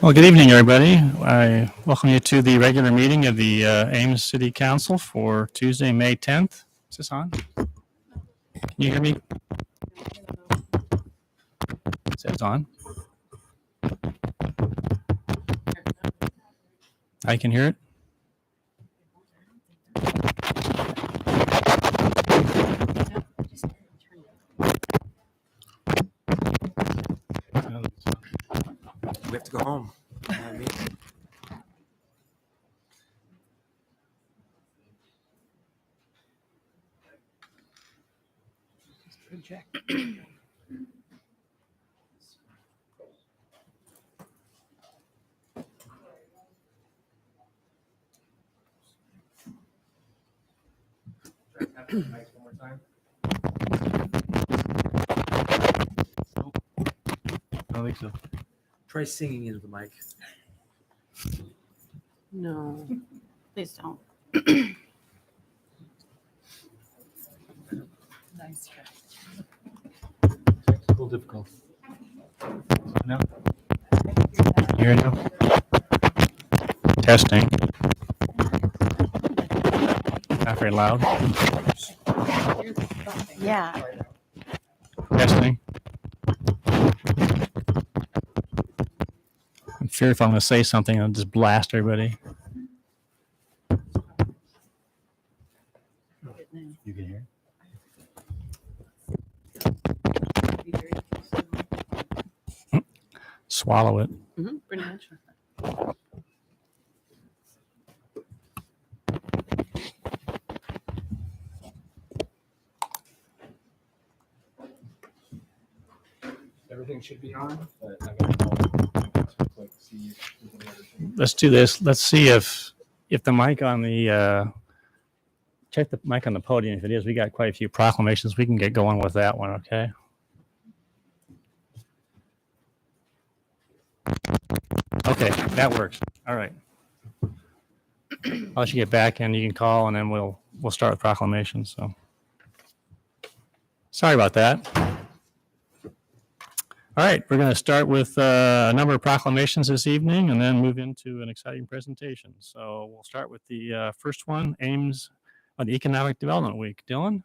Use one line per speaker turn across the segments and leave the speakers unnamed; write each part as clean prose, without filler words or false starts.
Well, good evening, everybody. I welcome you to the regular meeting of the Ames City Council for Tuesday, May 10th. Is this on? Can you hear me? It says on. I can hear it.
We have to go home. Project. I
don't think so.
Try singing into the mic.
No, please don't. Nice try.
Technical difficult. No. Here now. Testing. Not very loud.
Yeah.
Testing. I'm fear if I'm going to say something, I'll just blast everybody. You can hear? Swallow it.
Mm-hmm, pretty much.
Everything should be on, but I gotta see if we can everything.
Let's do this. Let's see if the mic on the check the mic on the podium. If it is, we got quite a few proclamations. We can get going with that one. Okay. Okay, that works. All right. I'll let you get back in. You can call, and then we'll start with proclamations. So, sorry about that. All right, we're going to start with a number of proclamations this evening, and then move into an exciting presentation. So we'll start with the first one, Ames on the Economic Development Week. Dylan?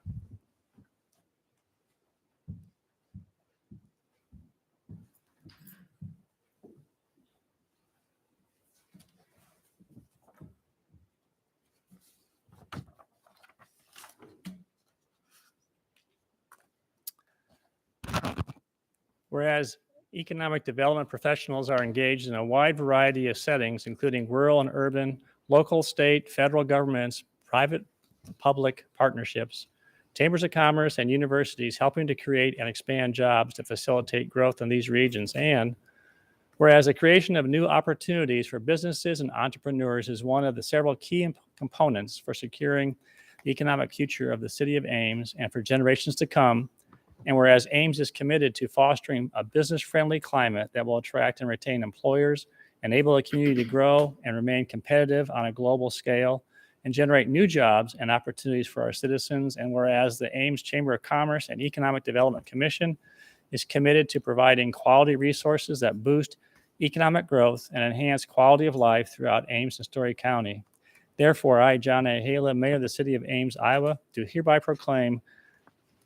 Whereas economic development professionals are engaged in a wide variety of settings, including rural and urban, local, state, federal governments, private, public partnerships, chambers of commerce, and universities helping to create and expand jobs to facilitate growth in these regions. And whereas the creation of new opportunities for businesses and entrepreneurs is one of the several key components for securing the economic future of the city of Ames and for generations to come. And whereas Ames is committed to fostering a business-friendly climate that will attract and retain employers, enable the community to grow and remain competitive on a global scale, and generate new jobs and opportunities for our citizens. And whereas the Ames Chamber of Commerce and Economic Development Commission is committed to providing quality resources that boost economic growth and enhance quality of life throughout Ames and Story County. Therefore, I, John A. Hala, Mayor of the City of Ames, Iowa, do hereby proclaim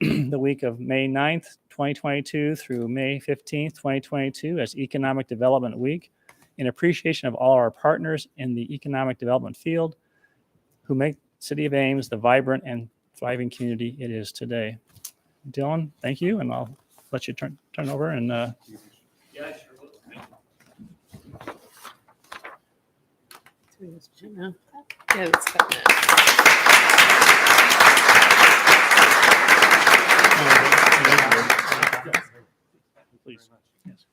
the week of May 9th, 2022 through May 15th, 2022 as Economic Development Week in appreciation of all our partners in the economic development field who make the City of Ames the vibrant and thriving community it is today. Dylan, thank you, and I'll let you turn over and
Yeah, sure will.
Yeah, it's fun.
please. Yes.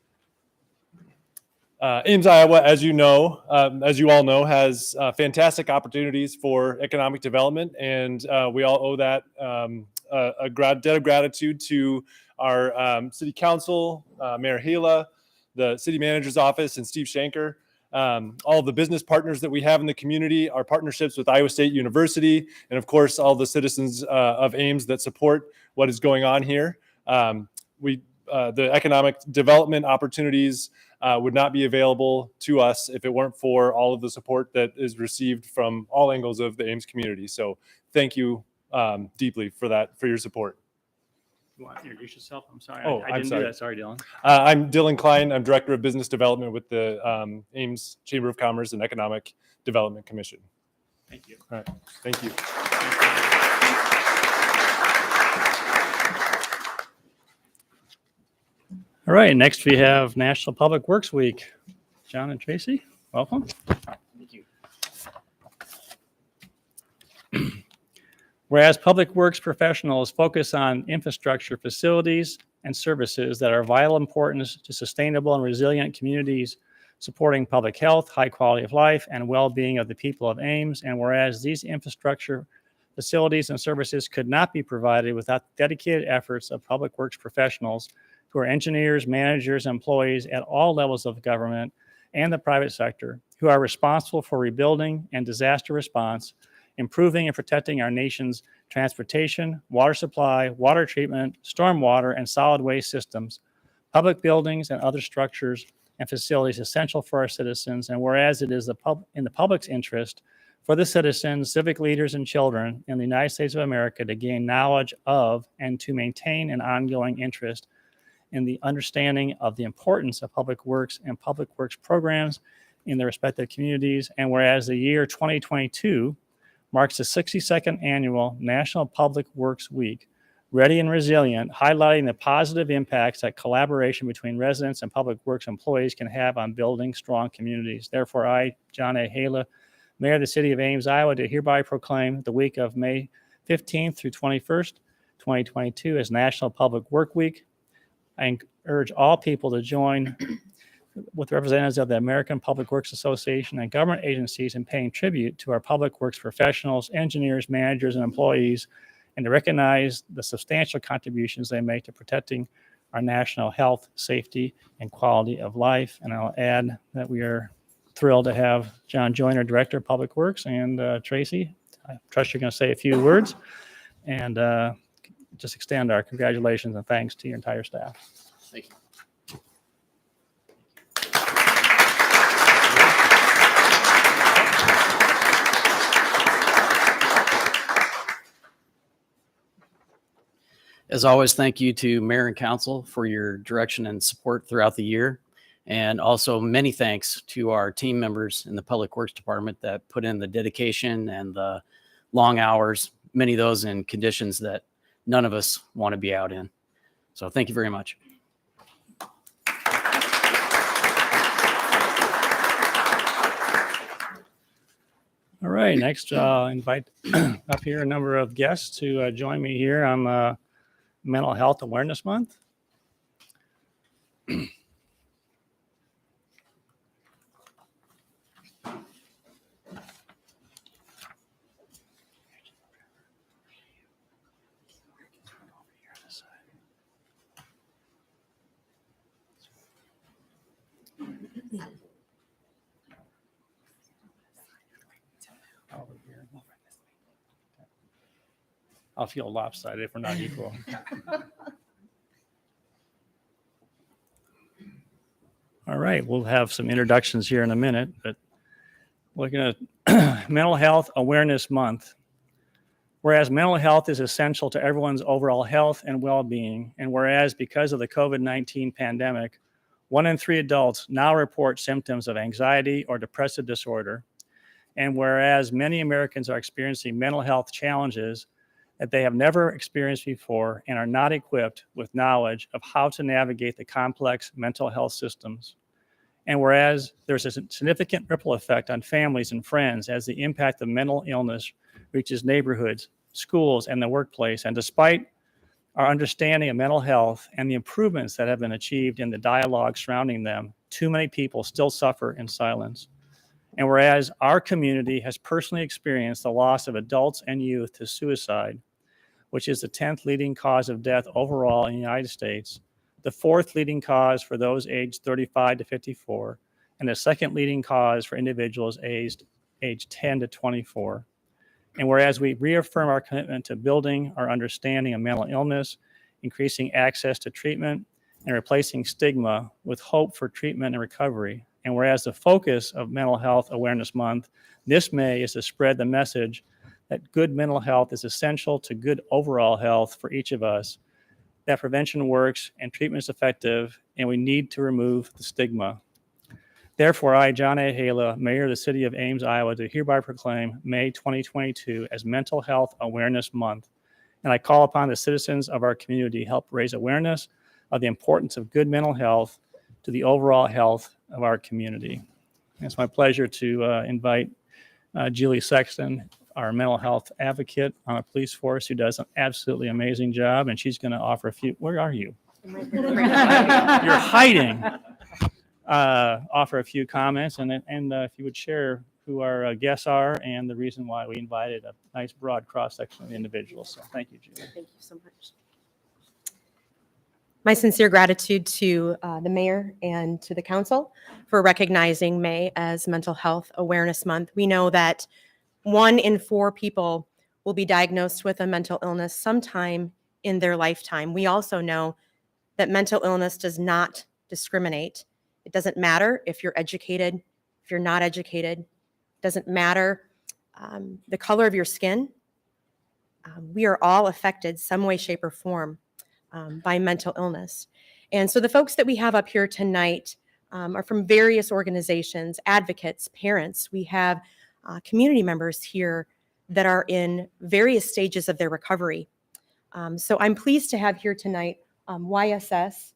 Ames, Iowa, as you know, as you all know, has fantastic opportunities for economic development, and we all owe that a debt of gratitude to our city council, Mayor Hala, the city manager's office, and Steve Shanker. All of the business partners that we have in the community, our partnerships with Iowa State University, and of course, all the citizens of Ames that support what is going on here. The economic development opportunities would not be available to us if it weren't for all of the support that is received from all angles of the Ames community. So thank you deeply for your support.
You want to introduce yourself? I'm sorry.
Oh,
I
I'm
didn't
sorry.
do that. Sorry, Dylan.
I'm Dylan Klein. I'm Director of Business Development with the Ames Chamber of Commerce and Economic Development Commission.
Thank you.
All right. Thank you.
All right. Next, we have National Public Works Week. John and Tracy, welcome. Thank you. Whereas public works professionals focus on infrastructure, facilities, and services that are of vital importance to sustainable and resilient communities, supporting public health, high quality of life, and well-being of the people of Ames. And whereas these infrastructure, facilities, and services could not be provided without dedicated efforts of public works professionals who are engineers, managers, employees at all levels of government and the private sector, who are responsible for rebuilding and disaster response, improving and protecting our nation's transportation, water supply, water treatment, stormwater, and solid waste systems, public buildings, and other structures and facilities essential for our citizens. And whereas it is in the public's interest for the citizens, civic leaders, and children in the United States of America to gain knowledge of and to maintain an ongoing interest in the understanding of the importance of public works and public works programs in their respective communities. And whereas the year 2022 marks the 62nd annual National Public Works Week, Ready and Resilient, highlighting the positive impacts that collaboration between residents and public works employees can have on building strong communities. Therefore, I, John A. Hala, Mayor of the City of Ames, Iowa, do hereby proclaim the week of May 15th through 21st, 2022 as National Public Work Week. I urge all people to join with representatives of the American Public Works Association and government agencies in paying tribute to our public works professionals, engineers, managers, and employees, and to recognize the substantial contributions they make to protecting our national health, safety, and quality of life. And I'll add that we are thrilled to have John Joyner, Director of Public Works, and Tracy, I trust you're going to say a few words, and just extend our congratulations and thanks to your entire staff.
Thank you. As always, thank you to Mayor and Council for your direction and support throughout the year. And also many thanks to our team members in the Public Works Department that put in the dedication and the long hours, many of those in conditions that none of us want to be out in. So thank you very much.
All right, next I'll invite up here a number of guests to join me here on Mental Health Awareness Month. I'll feel lopsided if we're not equal. All right, we'll have some introductions here in a minute, but looking at Mental Health Awareness Month. Whereas mental health is essential to everyone's overall health and well-being, and whereas because of the COVID-19 pandemic, 1 in 3 adults now report symptoms of anxiety or depressive disorder, and whereas many Americans are experiencing mental health challenges that they have never experienced before and are not equipped with knowledge of how to navigate the complex mental health systems. And whereas there's a significant ripple effect on families and friends as the impact of mental illness reaches neighborhoods, schools, and the workplace. And despite our understanding of mental health and the improvements that have been achieved in the dialogue surrounding them, too many people still suffer in silence. And whereas our community has personally experienced the loss of adults and youth to suicide, which is the 10th leading cause of death overall in the United States, the 4th leading cause for those aged 35 to 54, and the 2nd leading cause for individuals aged 10 to 24. And whereas we reaffirm our commitment to building our understanding of mental illness, increasing access to treatment, and replacing stigma with hope for treatment and recovery. And whereas the focus of Mental Health Awareness Month this May is to spread the message that good mental health is essential to good overall health for each of us, that prevention works and treatment is effective, and we need to remove the stigma. Therefore, I, John A. Hala, Mayor of the City of Ames, Iowa, do hereby proclaim May 2022 as Mental Health Awareness Month. And I call upon the citizens of our community to help raise awareness of the importance of good mental health to the overall health of our community. And it's my pleasure to invite Julie Sexton, our mental health advocate on a police force who does an absolutely amazing job. And she's going to offer a few, where are you? You're hiding. Offer a few comments and if you would share who our guests are and the reason why we invited a nice broad cross-section of individuals. So thank you, Julie.
Thank you so much.
My sincere gratitude to the mayor and to the council for recognizing May as Mental Health Awareness Month. We know that 1 in 4 people will be diagnosed with a mental illness sometime in their lifetime. We also know that mental illness does not discriminate. It doesn't matter if you're educated, if you're not educated. It doesn't matter the color of your skin. We are all affected some way, shape, or form by mental illness. And so the folks that we have up here tonight are from various organizations, advocates, parents. We have community members here that are in various stages of their recovery. So I'm pleased to have here tonight YSS.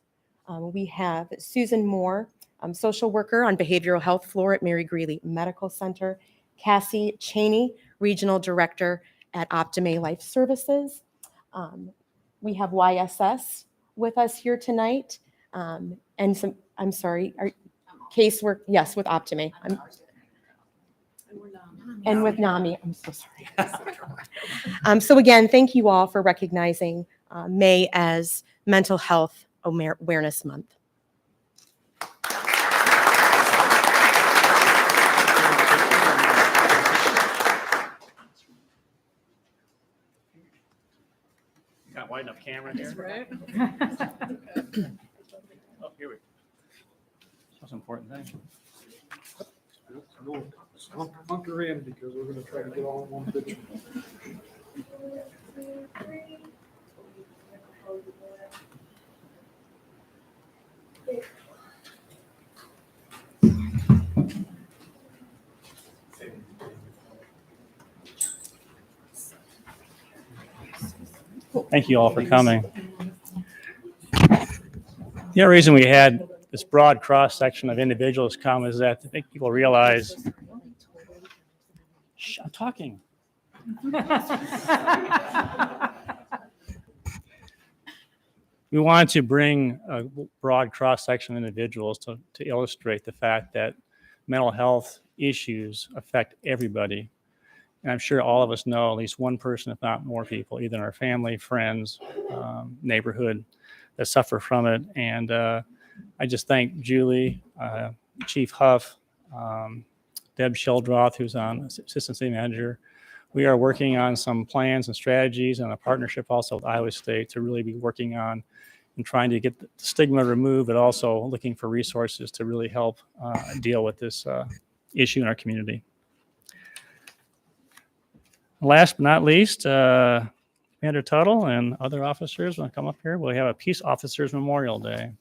We have Susan Moore, social worker on behavioral health floor at Mary Greeley Medical Center. Cassie Cheney, regional director at Optime Life Services. We have YSS with us here tonight. And some, I'm sorry, casework, yes, with Optime. And with NAMI, I'm so sorry. So again, thank you all for recognizing May as Mental Health Awareness Month.
Got wide enough camera here.
Right.
Oh, here we go. That's an important thing.
Hunker in because we're going to try to get all in one picture.
Thank you all for coming. The other reason we had this broad cross-section of individuals come is that I think people realize, shh, I'm talking. We wanted to bring a broad cross-section of individuals to illustrate the fact that mental health issues affect everybody. And I'm sure all of us know at least one person, if not more people, either in our family, friends, neighborhood, that suffer from it. And I just thank Julie, Chief Huff, Deb Sheldroth, who's on Assistant City Manager. We are working on some plans and strategies and a partnership also with Iowa State to really be working on and trying to get the stigma removed, but also looking for resources to really help deal with this issue in our community. Last but not least, Commander Tuttle and other officers want to come up here. We'll have a Peace Officers Memorial Day.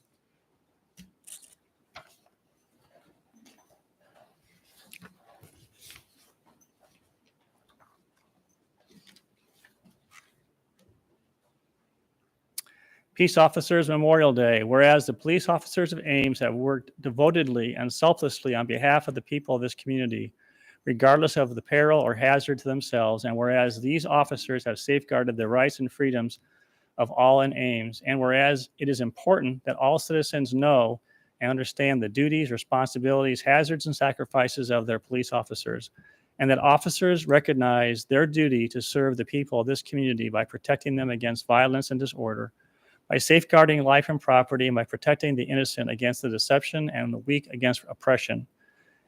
Peace Officers Memorial Day. Whereas the police officers of Ames have worked devotedly and selflessly on behalf of the people of this community, regardless of the peril or hazard to themselves, and whereas these officers have safeguarded the rights and freedoms of all in Ames, and whereas it is important that all citizens know and understand the duties, responsibilities, hazards, and sacrifices of their police officers, and that officers recognize their duty to serve the people of this community by protecting them against violence and disorder, by safeguarding life and property, and by protecting the innocent against the deception and the weak against oppression.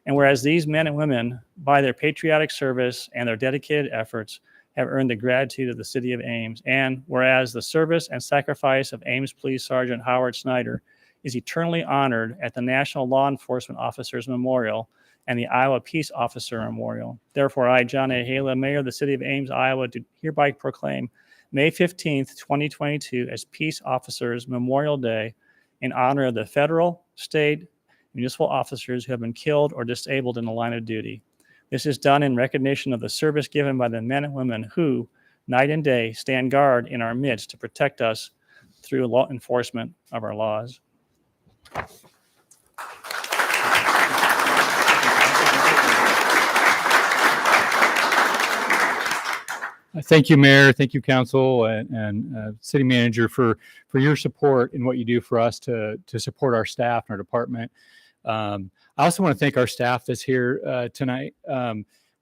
And whereas these men and women, by their patriotic service and their dedicated efforts, have earned the gratitude of the city of Ames, and whereas the service and sacrifice of Ames Police Sergeant Howard Snyder is eternally honored at the National Law Enforcement Officers Memorial and the Iowa Peace Officer Memorial. Therefore, I, John A. Hala, Mayor of the City of Ames, Iowa, do hereby proclaim May 15th, 2022 as Peace Officers Memorial Day in honor of the federal, state, municipal officers who have been killed or disabled in the line of duty. This is done in recognition of the service given by the men and women who, night and day, stand guard in our midst to protect us through law enforcement of our laws.
Thank you, Mayor. Thank you, Council and City Manager for your support and what you do for us to support our staff and our department. I also want to thank our staff that's here tonight.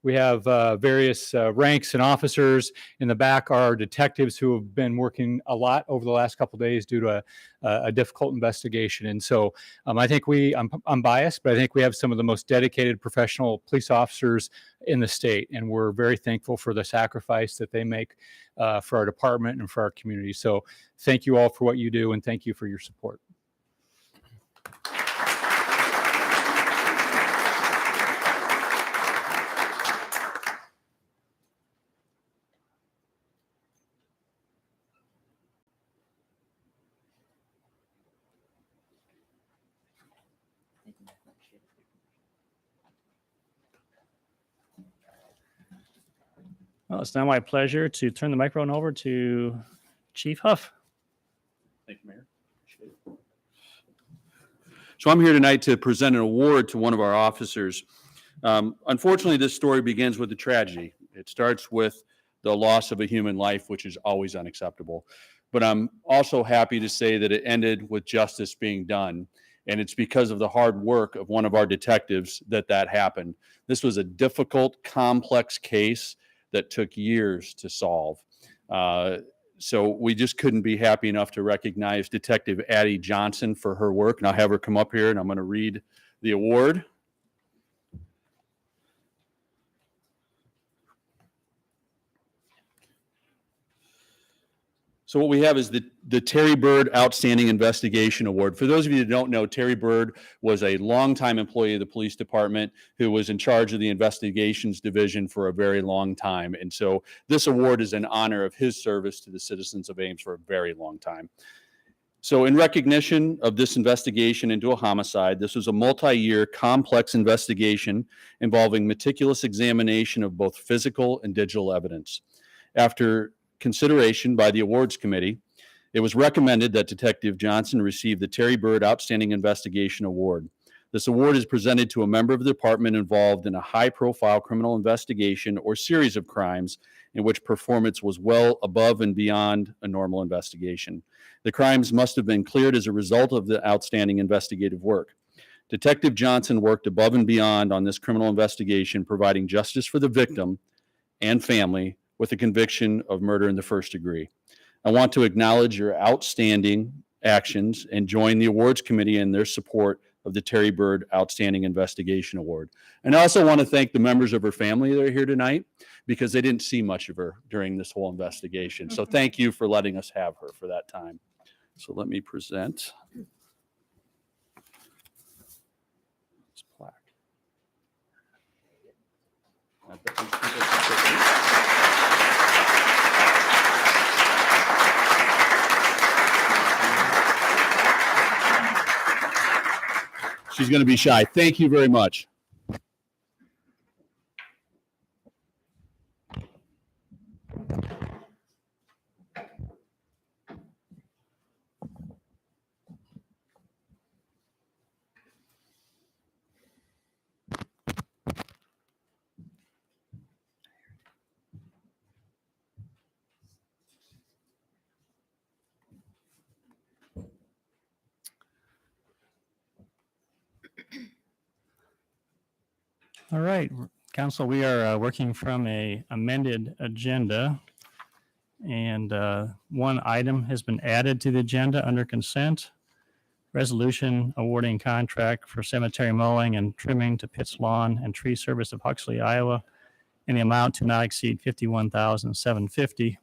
We have various ranks and officers. In the back are our detectives who have been working a lot over the last couple of days due to a difficult investigation. And so I think I'm biased, but I think we have some of the most dedicated professional police officers in the state. And we're very thankful for the sacrifice that they make for our department and for our community. So thank you all for what you do, and thank you for your support.
Well, it's now my pleasure to turn the microphone over to Chief Huff.
Thank you, Mayor. Appreciate it. So I'm here tonight to present an award to one of our officers. Unfortunately, this story begins with a tragedy. It starts with the loss of a human life, which is always unacceptable. But I'm also happy to say that it ended with justice being done. And it's because of the hard work of one of our detectives that happened. This was a difficult, complex case that took years to solve. So we just couldn't be happy enough to recognize Detective Addie Johnson for her work. And I'll have her come up here and I'm going to read the award. So what we have is the Terry Byrd Outstanding Investigation Award. For those of you that don't know, Terry Byrd was a longtime employee of the police department who was in charge of the investigations division for a very long time. And so this award is in honor of his service to the citizens of Ames for a very long time. So in recognition of this investigation into a homicide, this was a multi-year complex investigation involving meticulous examination of both physical and digital evidence. After consideration by the awards committee, it was recommended that Detective Johnson receive the Terry Byrd Outstanding Investigation Award. This award is presented to a member of the department involved in a high-profile criminal investigation or series of crimes in which performance was well above and beyond a normal investigation. The crimes must have been cleared as a result of the outstanding investigative work. Detective Johnson worked above and beyond on this criminal investigation, providing justice for the victim and family with a conviction of murder in the first degree. I want to acknowledge your outstanding actions and join the awards committee in their support of the Terry Byrd Outstanding Investigation Award. And I also want to thank the members of her family that are here tonight because they didn't see much of her during this whole investigation. So thank you for letting us have her for that time. So let me present this plaque. I bet these people can take it. She's going to be shy. Thank you very much.
All right, Council, we are working from a amended agenda. And one item has been added to the agenda under consent. Resolution awarding contract for cemetery mowing and trimming to Pitts Lawn and Tree Service of Huxley, Iowa, in the amount to not exceed $51,750.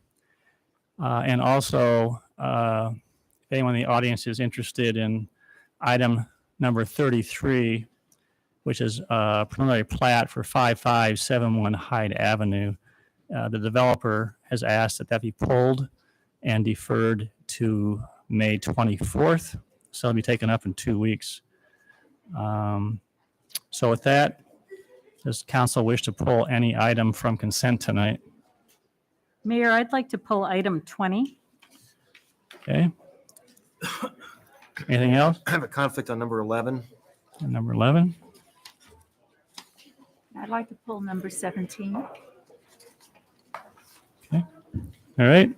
And also, if anyone in the audience is interested in item number 33, which is a preliminary plat for 5571 Hyde Avenue. The developer has asked that that be pulled and deferred to May 24th. So it'll be taken up in 2 weeks. So with that, does council wish to pull any item from consent tonight?
Mayor, I'd like to pull item 20.
Okay. Anything else?
I have a conflict on number 11.
And number 11?
I'd like to pull number 17.
All right.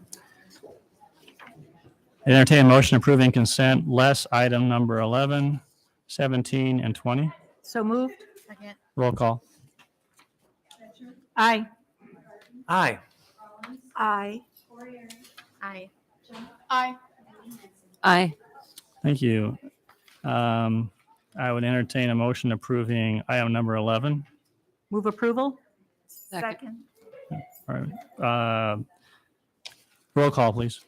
Entertain a motion approving consent less item number 11, 17, and 20.
So moved.
Second.
Roll call.
Aye.
Aye.
Aye.
Aye.
Aye.
Aye.
Thank you. I would entertain a motion approving item number 11.
Move approval.
Second.
All right. Roll call, please.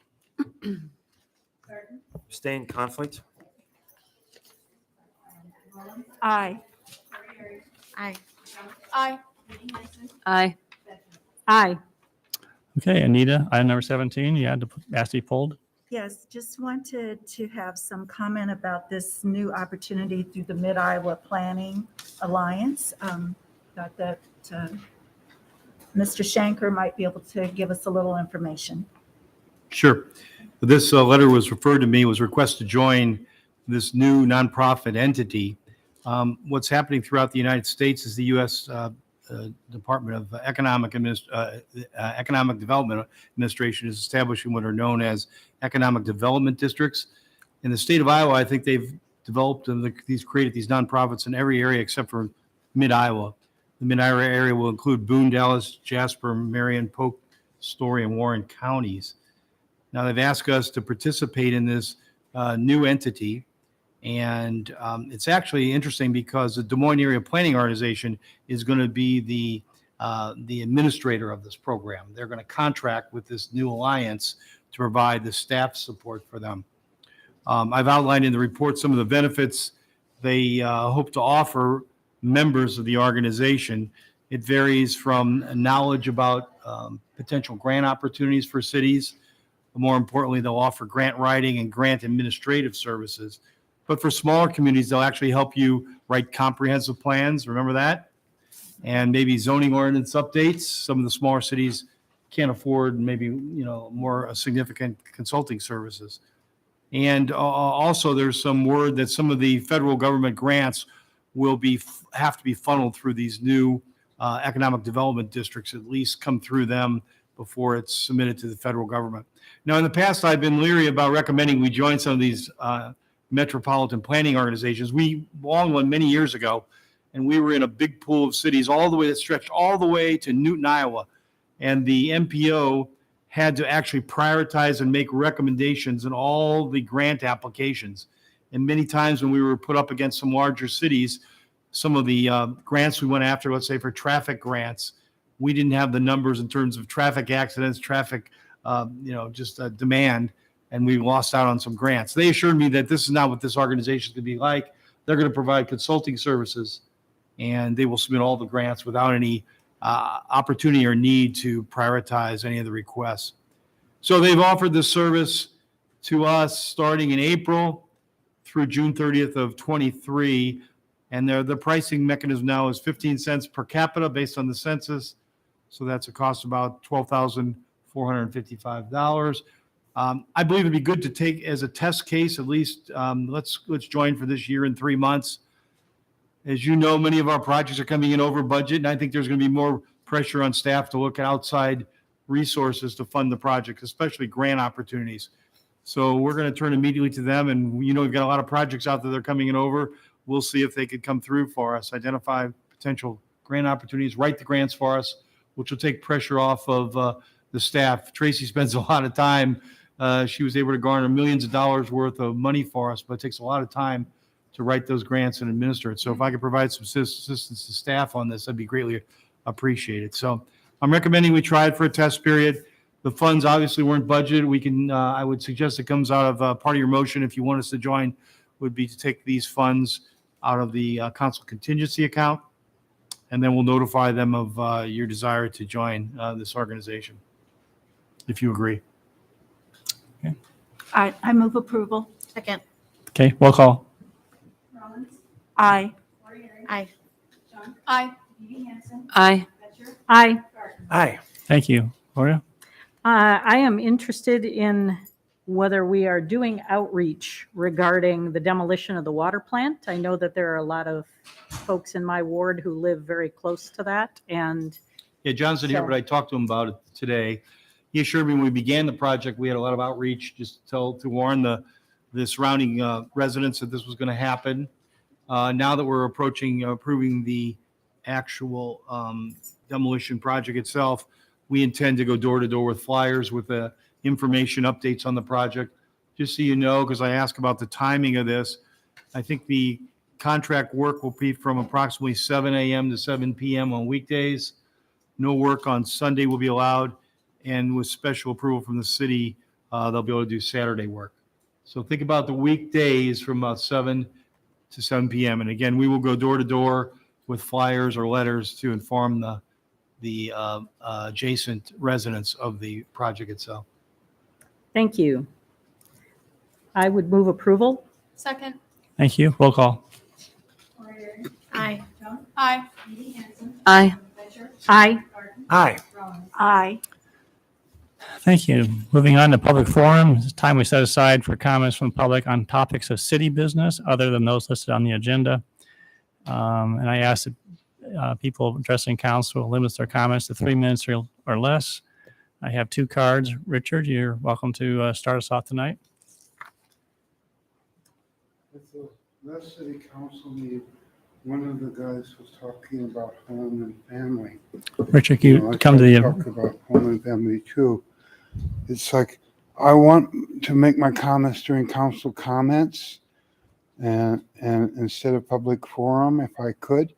Abstain, conflict.
Aye.
Aye.
Aye.
Aye.
Aye.
Okay, Anita, item number 17, you had to ask to be pulled.
Yes, just wanted to have some comment about this new opportunity through the Mid-Iowa Planning Alliance. Thought that Mr. Shanker might be able to give us a little information.
Sure. This letter was referred to me, was request to join this new nonprofit entity. What's happening throughout the United States is the U.S. Department of Economic Development Administration is establishing what are known as economic development districts. In the state of Iowa, I think they've developed and created these nonprofits in every area except for Mid-Iowa. The Mid-Iowa area will include Boone, Dallas, Jasper, Marion, Polk, Story, and Warren counties. Now, they've asked us to participate in this new entity. And it's actually interesting because the Des Moines Area Planning Organization is going to be the administrator of this program. They're going to contract with this new alliance to provide the staff support for them. I've outlined in the report some of the benefits they hope to offer members of the organization. It varies from knowledge about potential grant opportunities for cities. More importantly, they'll offer grant writing and grant administrative services. But for smaller communities, they'll actually help you write comprehensive plans. Remember that? And maybe zoning ordinance updates. Some of the smaller cities can't afford maybe, more significant consulting services. And also there's some word that some of the federal government grants will have to be funneled through these new economic development districts, at least come through them before it's submitted to the federal government. Now, in the past, I've been leery about recommending we join some of these metropolitan planning organizations. We belonged one many years ago, and we were in a big pool of cities all the way that stretched all the way to Newton, Iowa. And the MPO had to actually prioritize and make recommendations in all the grant applications. And many times when we were put up against some larger cities, some of the grants we went after, let's say for traffic grants, we didn't have the numbers in terms of traffic accidents, traffic, demand, and we lost out on some grants. They assured me that this is not what this organization is going to be like. They're going to provide consulting services, and they will submit all the grants without any opportunity or need to prioritize any of the requests. So they've offered this service to us starting in April through June 30th of 23. And the pricing mechanism now is 15 cents per capita based on the census. So that's a cost of about $12,455. I believe it'd be good to take as a test case, at least let's join for this year in 3 months. As you know, many of our projects are coming in over budget, and I think there's going to be more pressure on staff to look at outside resources to fund the project, especially grant opportunities. So we're going to turn immediately to them, and we've got a lot of projects out there that are coming in over. We'll see if they could come through for us, identify potential grant opportunities, write the grants for us, which will take pressure off of the staff. Tracy spends a lot of time. She was able to garner millions of dollars worth of money for us, but it takes a lot of time to write those grants and administer it. So if I could provide some assistance to staff on this, that'd be greatly appreciated. So I'm recommending we try it for a test period. The funds obviously weren't budgeted. We can, I would suggest it comes out of part of your motion if you want us to join would be to take these funds out of the council contingency account, and then we'll notify them of your desire to join this organization, if you agree.
I move approval.
Second.
Okay, roll call.
Aye.
Aye.
Aye. Aye.
Aye.
Aye.
Thank you. Gloria?
I am interested in whether we are doing outreach regarding the demolition of the water plant. I know that there are a lot of folks in my ward who live very close to that, and
Yeah, Johnson here,
So-
but I talked to him about it today. He assured me when we began the project, we had a lot of outreach just to warn the surrounding residents that this was going to happen. Now that we're approaching approving the actual demolition project itself, we intend to go door to door with flyers with information updates on the project. Just so you know, because I asked about the timing of this, I think the contract work will be from approximately 7 a.m. to 7 p.m. on weekdays. No work on Sunday will be allowed, and with special approval from the city, they'll be able to do Saturday work. So think about the weekdays from about 7 to 7 p.m. And again, we will go door to door with flyers or letters to inform the adjacent residents of the project itself.
thank you. I would move approval.
Second.
Thank you. Roll call.
Aye.
Aye. Aye.
Aye.
Aye.
Aye.
Thank you. Moving on to public forum. It's time we set aside for comments from the public on topics of city business other than those listed on the agenda. And I ask that people addressing council limit their comments to 3 minutes or less. I have 2 cards. Richard, you're welcome to start us off tonight.
At the last city council meeting, one of the guys was talking about home and family.
Richard, you
I
come to
tried
the.
talk about home and family too. It's like, I want to make my comments during council comments and instead of public forum, if I could,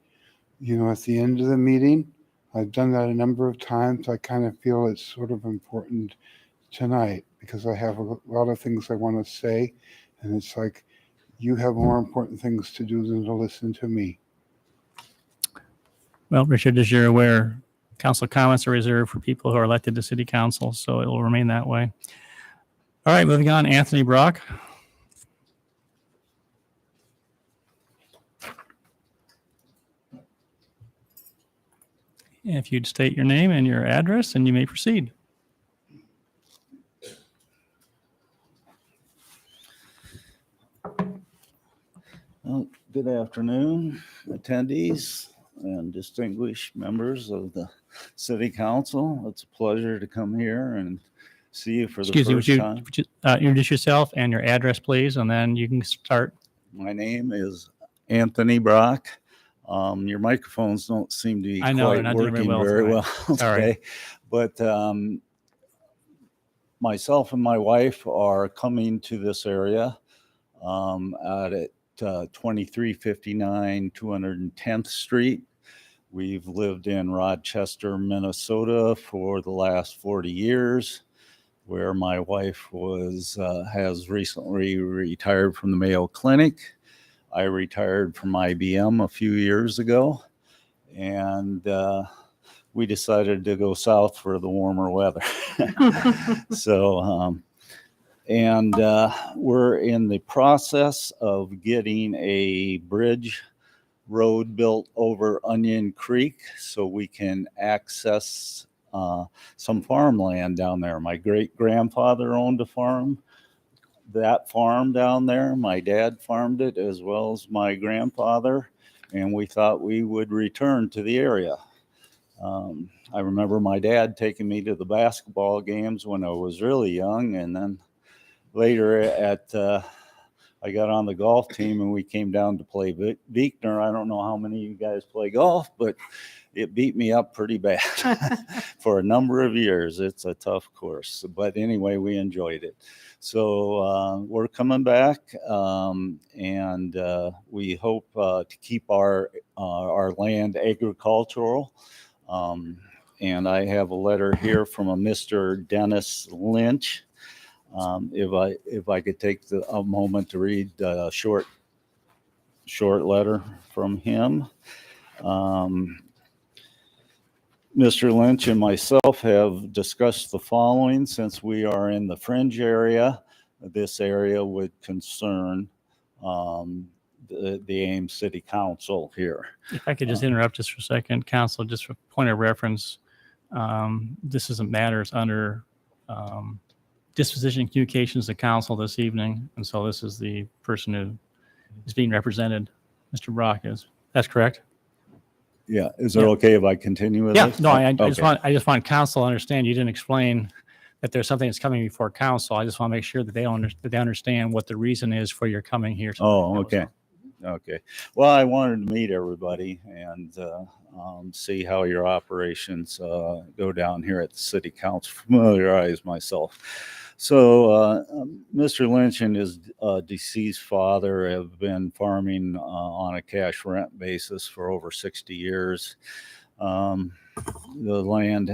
at the end of the meeting. I've done that a number of times. I kind of feel it's sort of important tonight because I have a lot of things I want to say. And it's like, you have more important things to do than to listen to me.
Well, Richard, as you're aware, council comments are reserved for people who are elected to city council, so it will remain that way. All right, moving on, Anthony Brock. If you'd state your name and your address, and you may proceed.
Well, good afternoon, attendees and distinguished members of the city council. It's a pleasure to come here and see you for the
Excuse me,
first time.
would you introduce yourself and your address, please, and then you can start.
My name is Anthony Brock. Your microphones don't seem to be
I know, they're
quite
not doing
working
very well
very
tonight.
well
Sorry.
today. But myself and my wife are coming to this area out at 2359 210th Street. We've lived in Rochester, Minnesota for the last 40 years, where my wife has recently retired from the Mayo Clinic. I retired from IBM a few years ago, and we decided to go south for the warmer weather. So, we're in the process of getting a bridge road built over Onion Creek so we can access some farmland down there. My great-grandfather owned a farm. That farm down there, my dad farmed it as well as my grandfather, and we thought we would return to the area. I remember my dad taking me to the basketball games when I was really young, and then later I got on the golf team and we came down to play Beekner. I don't know how many of you guys play golf, but it beat me up pretty bad for a number of years. It's a tough course, but anyway, we enjoyed it. So we're coming back, and we hope to keep our land agricultural. And I have a letter here from a Mr. Dennis Lynch. If I could take a moment to read a short letter from him. Mr. Lynch and myself have discussed the following. Since we are in the fringe area, this area would concern the Ames City Council here.
If I could just interrupt just for a second, Council, just for point of reference, this isn't matters under disposition and communications to council this evening, and so this is the person who is being represented. Mr. Brock is. That's correct?
Yeah. Is it okay if I continue with
Yeah.
this?
No, I
Okay.
just want council to understand. You didn't explain that there's something that's coming before council. I just want to make sure that they understand what the reason is for your coming here.
Oh, okay. Okay. Well, I wanted to meet everybody and see how your operations go down here at the city council, familiarize myself. So Mr. Lynch and his deceased father have been farming on a cash rent basis for over 60 years. The land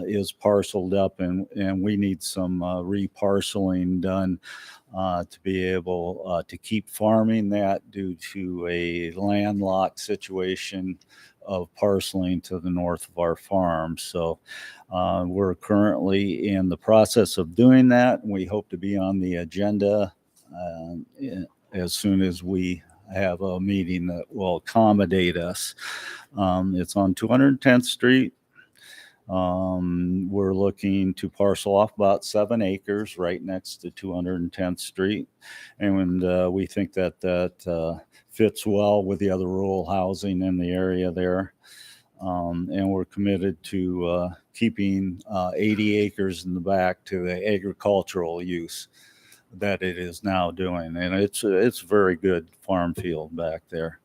is parceled up and we need some reparceling done to be able to keep farming that due to a landlocked situation of parceling to the north of our farm. So we're currently in the process of doing that. We hope to be on the agenda as soon as we have a meeting that will accommodate us. It's on 210th Street. We're looking to parcel off about 7 acres right next to 210th Street. And we think that fits well with the other rural housing in the area there. And we're committed to keeping 80 acres in the back to the agricultural use that it is now doing. And it's a very good farm field back there.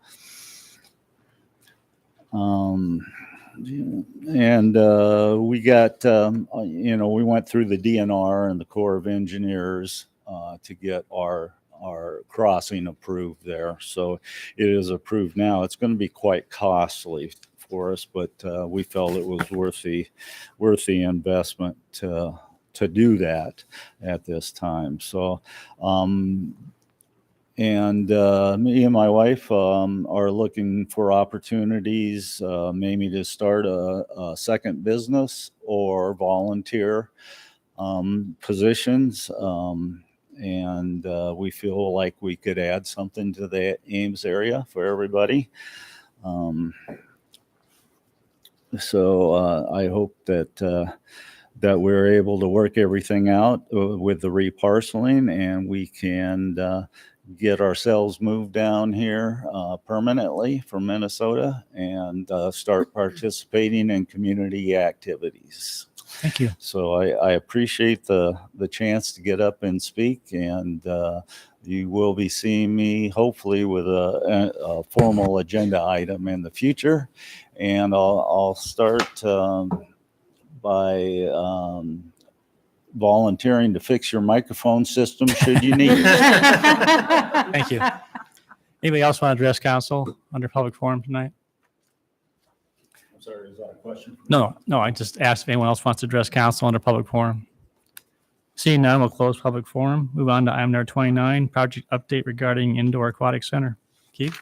And we got, we went through the DNR and the Corps of Engineers to get our crossing approved there. So it is approved now. It's going to be quite costly for us, but we felt it was worth the investment to do that at this time. So, and me and my wife are looking for opportunities, maybe to start a second business or volunteer positions. And we feel like we could add something to the Ames area for everybody. So I hope that we're able to work everything out with the reparceling, and we can get ourselves moved down here permanently from Minnesota and start participating in community activities.
Thank you.
So I appreciate the chance to get up and speak, and you will be seeing me hopefully with a formal agenda item in the future. And I'll start by volunteering to fix your microphone system should you need it.
Thank you. Anybody else want to address council under public forum tonight?
I'm sorry, is that a question?
No, I just asked if anyone else wants to address council under public forum. Seeing none, we'll close public forum. Move on to item number 29, project update regarding indoor aquatic center. Keith?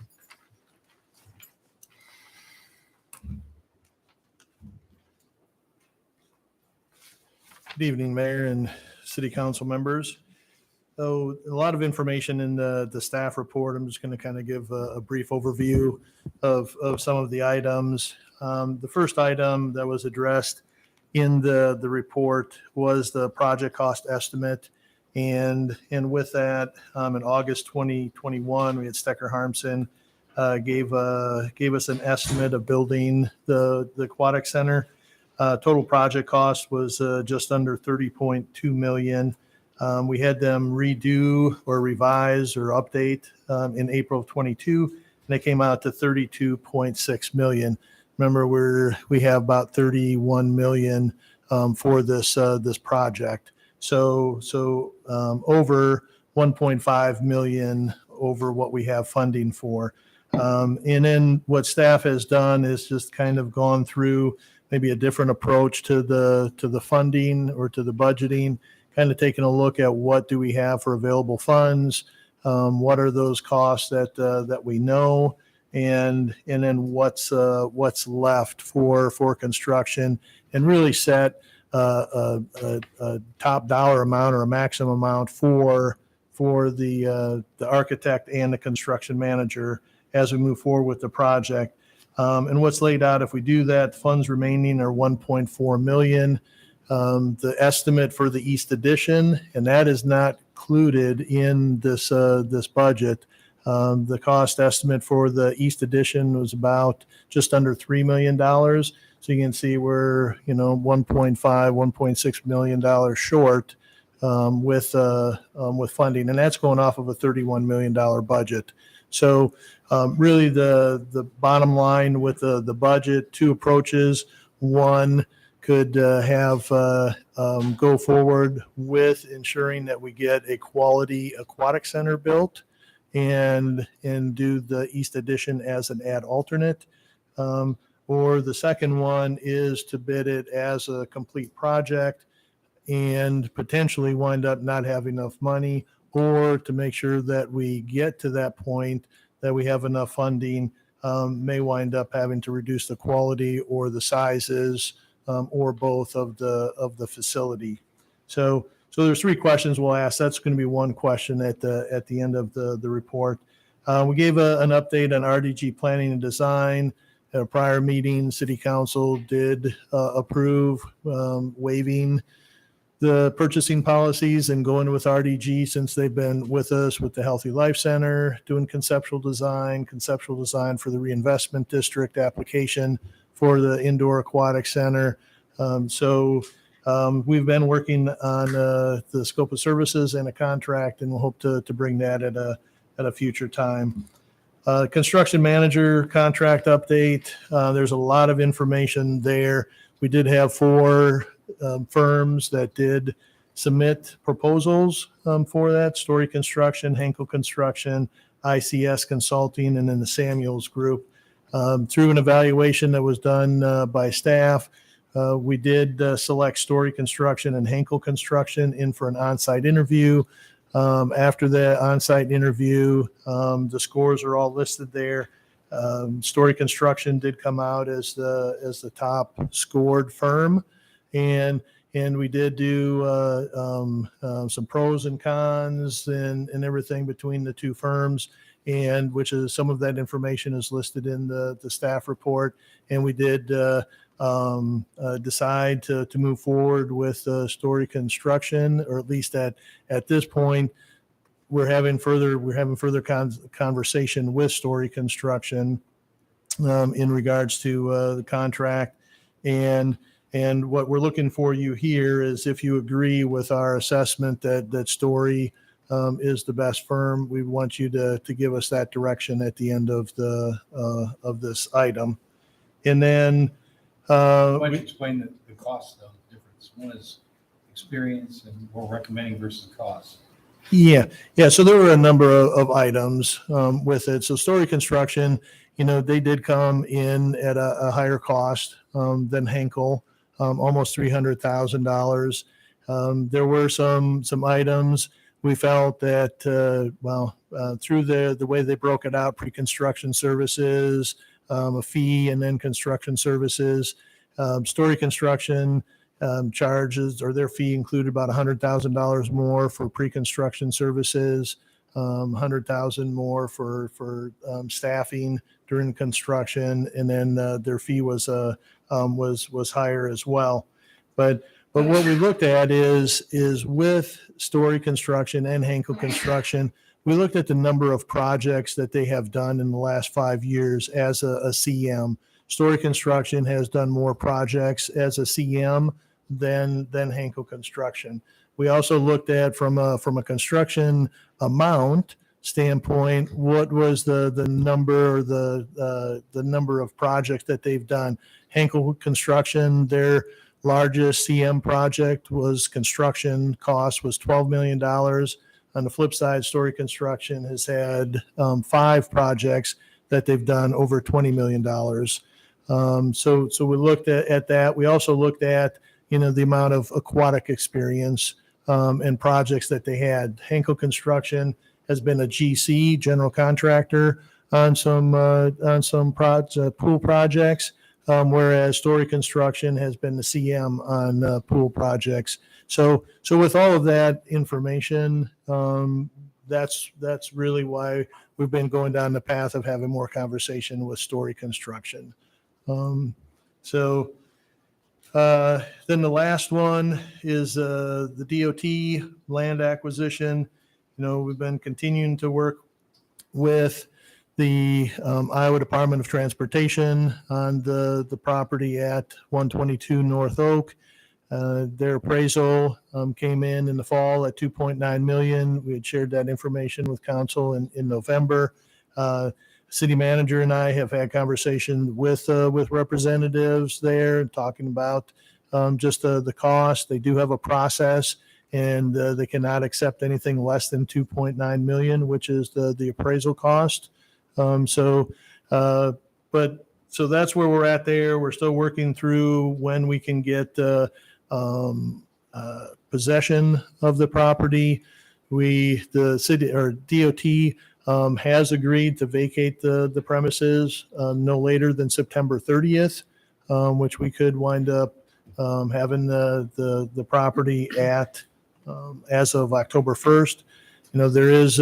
Good evening, Mayor and City Council members. So a lot of information in the staff report. I'm just going to kind of give a brief overview of some of the items. The first item that was addressed in the report was the project cost estimate. And with that, in August 2021, we had Stecker Harmson gave us an estimate of building the aquatic center. Total project cost was just under $30.2 million. We had them redo or revise or update in April of 22, and they came out to $32.6 million. Remember, we have about $31 million for this project. So over $1.5 million over what we have funding for. And then what staff has done is just kind of gone through maybe a different approach to the funding or to the budgeting, kind of taking a look at what do we have for available funds, what are those costs that we know, and then what's left for construction, and really set a top dollar amount or a maximum amount for the architect and the construction manager as we move forward with the project. And what's laid out, if we do that, funds remaining are 1.4 million. The estimate for the East Addition, and that is not included in this budget. The cost estimate for the East Addition was about just under $3 million. So you can see we're, $1.5, $1.6 million short with funding, and that's going off of a $31 million budget. So really the bottom line with the budget, two approaches. One could go forward with ensuring that we get a quality aquatic center built and do the East Addition as an ad alternate. Or the second one is to bid it as a complete project and potentially wind up not having enough money, or to make sure that we get to that point that we have enough funding, may wind up having to reduce the quality or the sizes, or both of the facility. So there's three questions we'll ask. That's going to be one question at the end of the report. We gave an update on RDG planning and design. At a prior meeting, City Council did approve waiving the purchasing policies and going with RDG, since they've been with us with the Healthy Life Center, doing conceptual design for the reinvestment district application for the indoor aquatic center. We've been working on the scope of services and a contract, and we'll hope to bring that at a future time. Construction manager contract update. There's a lot of information there. We did have 4 firms that did submit proposals for that: Story Construction, Henkel Construction, ICS Consulting, and then the Samuels Group. Through an evaluation that was done by staff, we did select Story Construction and Henkel Construction in for an on-site interview. After the on-site interview, the scores are all listed there. Story Construction did come out as the top scored firm, and we did do some pros and cons and everything between the two firms, and which is some of that information is listed in the staff report. And we did decide to move forward with Story Construction, or at least at this point, we're having further conversation with Story Construction in regards to the contract. And what we're looking for you here is, if you agree with our assessment that Story is the best firm, we want you to give us that direction at the end of this item. And then
Why don't you explain the cost difference? One is experience and what we're recommending versus cost.
Yeah. So there were a number of items with it. So Story Construction, they did come in at a higher cost than Henkel, almost $300,000. There were some items we felt that, through the way they broke it out, pre-construction services, a fee, and then construction services. Story Construction charges, or their fee included about $100,000 more for pre-construction services, $100,000 more for staffing during construction, and then their fee was higher as well. But what we looked at is with Story Construction and Henkel Construction, we looked at the number of projects that they have done in the last 5 years as a CM. Story Construction has done more projects as a CM than Henkel Construction. We also looked at from a construction amount standpoint, what was the number, or the number of projects that they've done. Henkel Construction, their largest CM project was construction cost was $12 million. On the flip side, Story Construction has had 5 projects that they've done over $20 million. So we looked at that. We also looked at, the amount of aquatic experience and projects that they had. Henkel Construction has been a GC, general contractor, on some pool projects, whereas Story Construction has been the CM on pool projects. So with all of that information, that's really why we've been going down the path of having more conversation with Story Construction. Then the last one is the DOT land acquisition. We've been continuing to work with the Iowa Department of Transportation on the property at 122 North Oak. Their appraisal came in the fall at 2.9 million. We had shared that information with council in November. City manager and I have had conversation with representatives there, talking about just the cost. They do have a process, and they cannot accept anything less than 2.9 million, which is the appraisal cost. So that's where we're at there. We're still working through when we can get possession of the property. The city or DOT has agreed to vacate the premises no later than September 30th, which we could wind up having the property at as of October 1st. There is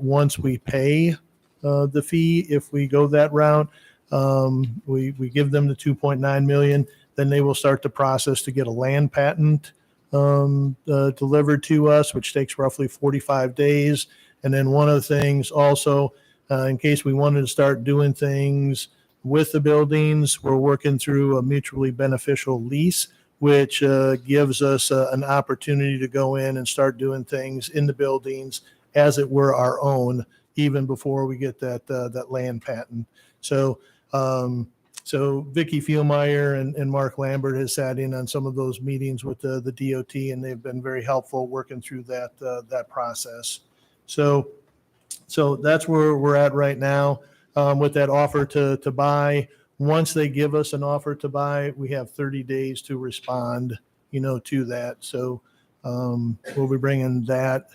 once we pay the fee, if we go that route, we give them the 2.9 million. Then they will start the process to get a land patent delivered to us, which takes roughly 45 days. And then one of the things also, in case we wanted to start doing things with the buildings, we're working through a mutually beneficial lease, which gives us an opportunity to go in and start doing things in the buildings as it were our own, even before we get that land patent. So Vicky Fielmeyer and Mark Lambert has sat in on some of those meetings with the DOT, and they've been very helpful working through that process. So that's where we're at right now with that offer to buy. Once they give us an offer to buy, we have 30 days to respond, to that. So we'll be bringing that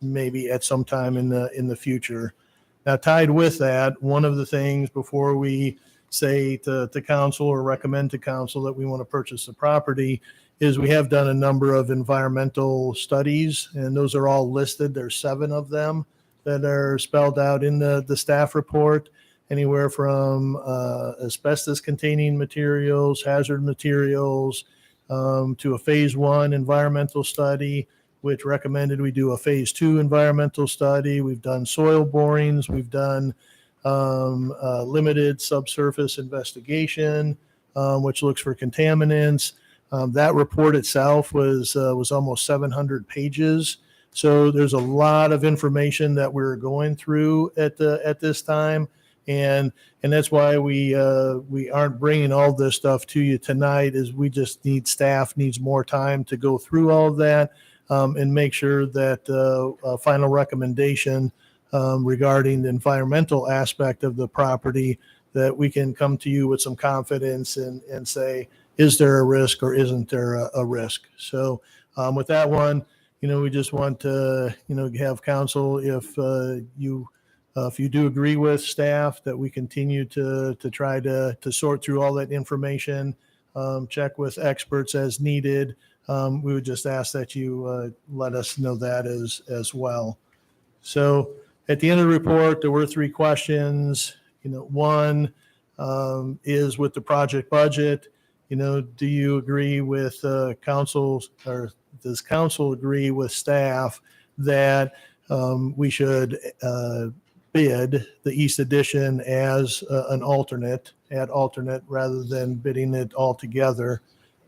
maybe at some time in the future. Now, tied with that, one of the things before we say to council or recommend to council that we want to purchase the property is we have done a number of environmental studies, and those are all listed. There's 7 of them that are spelled out in the staff report, anywhere from asbestos containing materials, hazard materials, to a phase 1 environmental study, which recommended we do a phase 2 environmental study. We've done soil borings. We've done limited subsurface investigation, which looks for contaminants. That report itself was almost 700 pages. So there's a lot of information that we're going through at this time, and that's why we aren't bringing all this stuff to you tonight. Is we just staff needs more time to go through all of that and make sure that a final recommendation regarding the environmental aspect of the property, that we can come to you with some confidence and say, is there a risk or isn't there a risk? So with that one, we just want to, have council, if you do agree with staff, that we continue to try to sort through all that information, check with experts as needed. We would just ask that you let us know that as well. So at the end of the report, there were 3 questions. One is with the project budget. Do you agree with council, or does council agree with staff that we should bid the East Addition as an alternate rather than bidding it all together?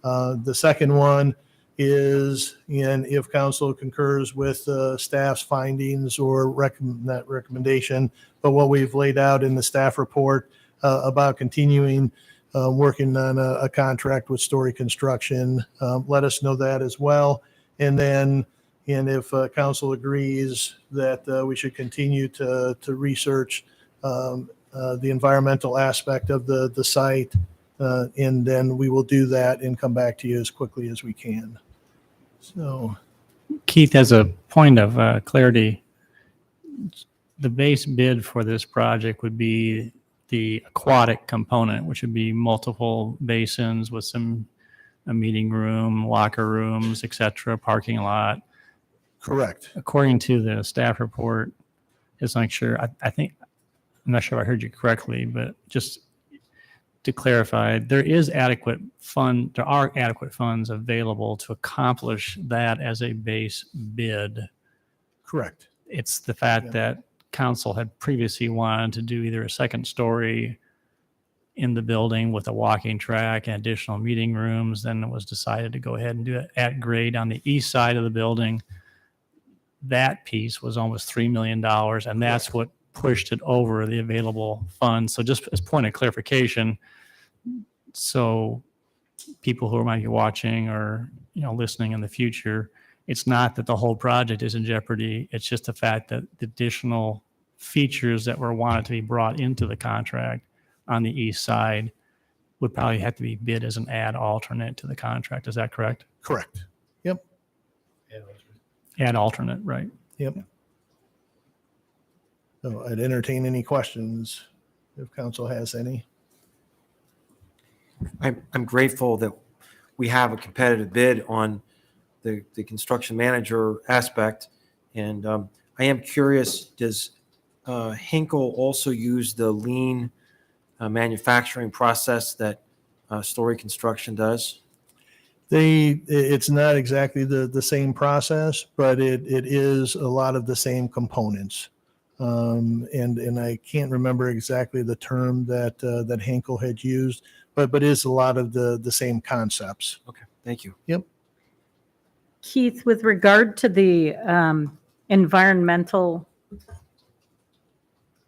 The second one is, and if council concurs with staff's findings or not recommendation, but what we've laid out in the staff report about continuing working on a contract with Story Construction, let us know that as well. And if council agrees that we should continue to research the environmental aspect of the site, and then we will do that and come back to you as quickly as we can. So,
Keith, as a point of clarity, the base bid for this project would be the aquatic component, which would be multiple basins with a meeting room, locker rooms, et cetera, parking lot.
correct.
According to the staff report, it's not sure, I think, I'm not sure if I heard you correctly, but just to clarify, there are adequate funds available to accomplish that as a base bid.
Correct.
It's the fact
Yeah.
that council had previously wanted to do either a second story in the building with a walking track and additional meeting rooms. Then it was decided to go ahead and do it at grade on the east side of the building. That piece was almost $3 million, and that's what pushed it over the available funds. So just as point of clarification, so people who might be watching or listening in the future, it's not that the whole project is in jeopardy. It's just the fact that the additional features that were wanted to be brought into the contract on the east side would probably have to be bid as an add alternate to the contract. Is that correct?
Correct. Yep.
Add alternate, right?
Yep. So I'd entertain any questions if council has any.
I'm grateful that we have a competitive bid on the construction manager aspect. And I am curious, does Hinkle also use the lean manufacturing process that Story Construction does?
It's not exactly the same process, but it is a lot of the same components. And I can't remember exactly the term that Hinkle had used, but it's a lot of the same concepts.
Okay, thank you.
Yep.
Keith, with regard to the environmental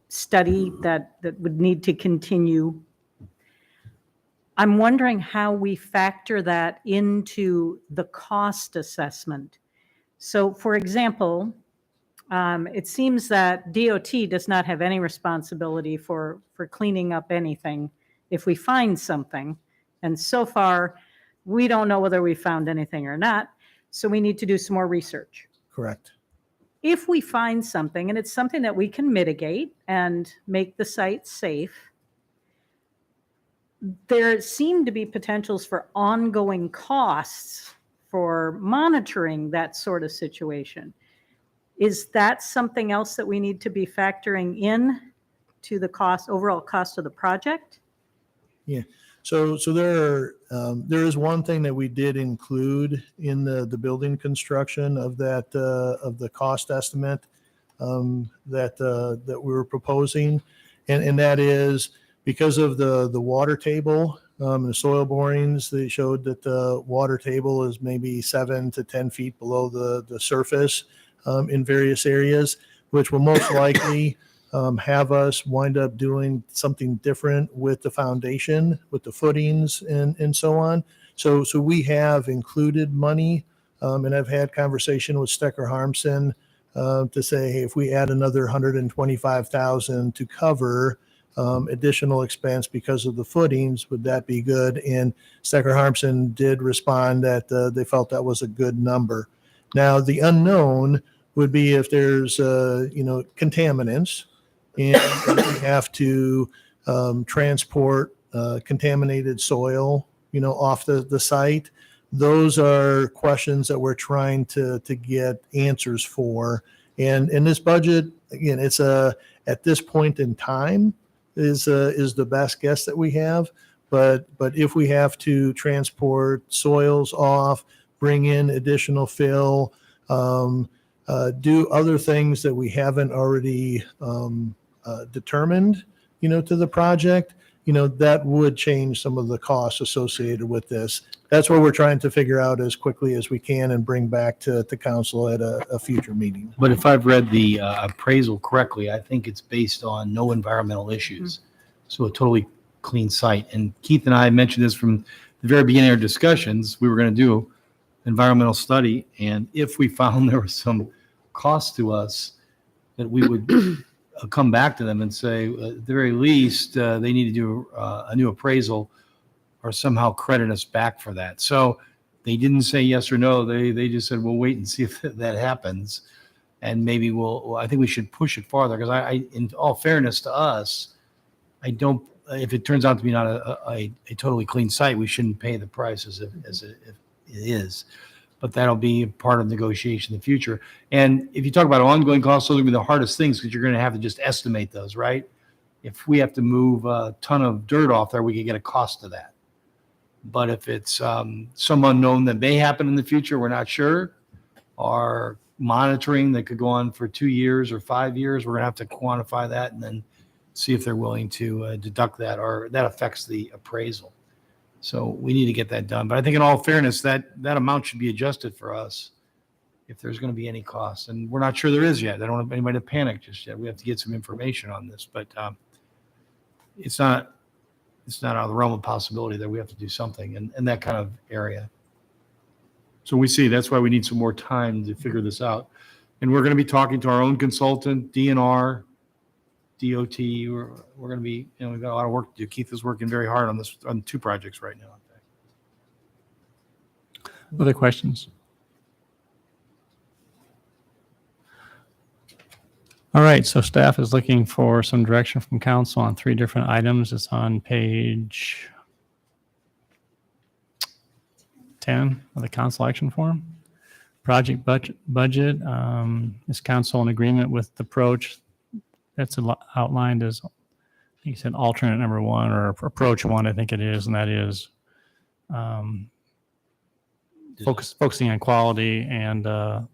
study that would need to continue, I'm wondering how we factor that into the cost assessment. So, for example, it seems that DOT does not have any responsibility for cleaning up anything if we find something. And so far, we don't know whether we found anything or not. So we need to do some more research.
Correct.
If we find something and it's something that we can mitigate and make the site safe, there seem to be potentials for ongoing costs for monitoring that sort of situation. Is that something else that we need to be factoring in to the overall cost of the project?
Yeah. So there is one thing that we did include in the building construction of that of the cost estimate that we were proposing, and that is because of the water table, the soil borings. They showed that the water table is maybe 7 to 10 feet below the surface in various areas, which will most likely have us wind up doing something different with the foundation, with the footings and so on. So we have included money, and I've had conversation with Stecker Harmson to say, hey, if we add another $125,000 to cover additional expense because of the footings, would that be good? And Stecker Harmson did respond that they felt that was a good number. Now, the unknown would be if there's contaminants, and we have to transport contaminated soil, off the site. Those are questions that we're trying to get answers for. And in this budget, again, it's at this point in time is the best guess that we have. But if we have to transport soils off, bring in additional fill, do other things that we haven't already determined, to the project, that would change some of the costs associated with this. That's what we're trying to figure out as quickly as we can and bring back to council at a future meeting.
But if I've read the appraisal correctly, I think it's based on no environmental issues. So a totally clean site. And Keith and I mentioned this from the very beginning of our discussions. We were going to do environmental study, and if we found there was some cost to us, that we would come back to them and say, at the very least, they need to do a new appraisal or somehow credit us back for that. So They didn't say yes or no. They just said, we'll wait and see if that happens. And maybe I think we should push it farther because in all fairness to us, if it turns out to be not a totally clean site, we shouldn't pay the price as it is. But that'll be part of negotiation in the future. And if you talk about ongoing costs, those are going to be the hardest things because you're going to have to just estimate those, right? If we have to move a ton of dirt off there, we can get a cost to that. But if it's some unknown that may happen in the future, we're not sure, or monitoring that could go on for 2 years or 5 years, we're going to have to quantify that and then see if they're willing to deduct that, or that affects the appraisal. So we need to get that done. But I think in all fairness, that amount should be adjusted for us if there's going to be any costs. And we're not sure there is yet. I don't want anybody to panic just yet. We have to get some information on this, but it's not out of the realm of possibility that we have to do something in that kind of area. So we see that's why we need some more time to figure this out. And we're going to be talking to our own consultant, DNR, DOT. We're going to be, we've got a lot of work to do. Keith is working very hard on 2 projects right now.
Other questions? All right, so staff is looking for some direction from council on 3 different items. It's on page 10 of the council action form. Project budget is council in agreement with the approach that's outlined as, I think you said alternate number 1 or approach 1, I think it is, and that is focusing on quality and the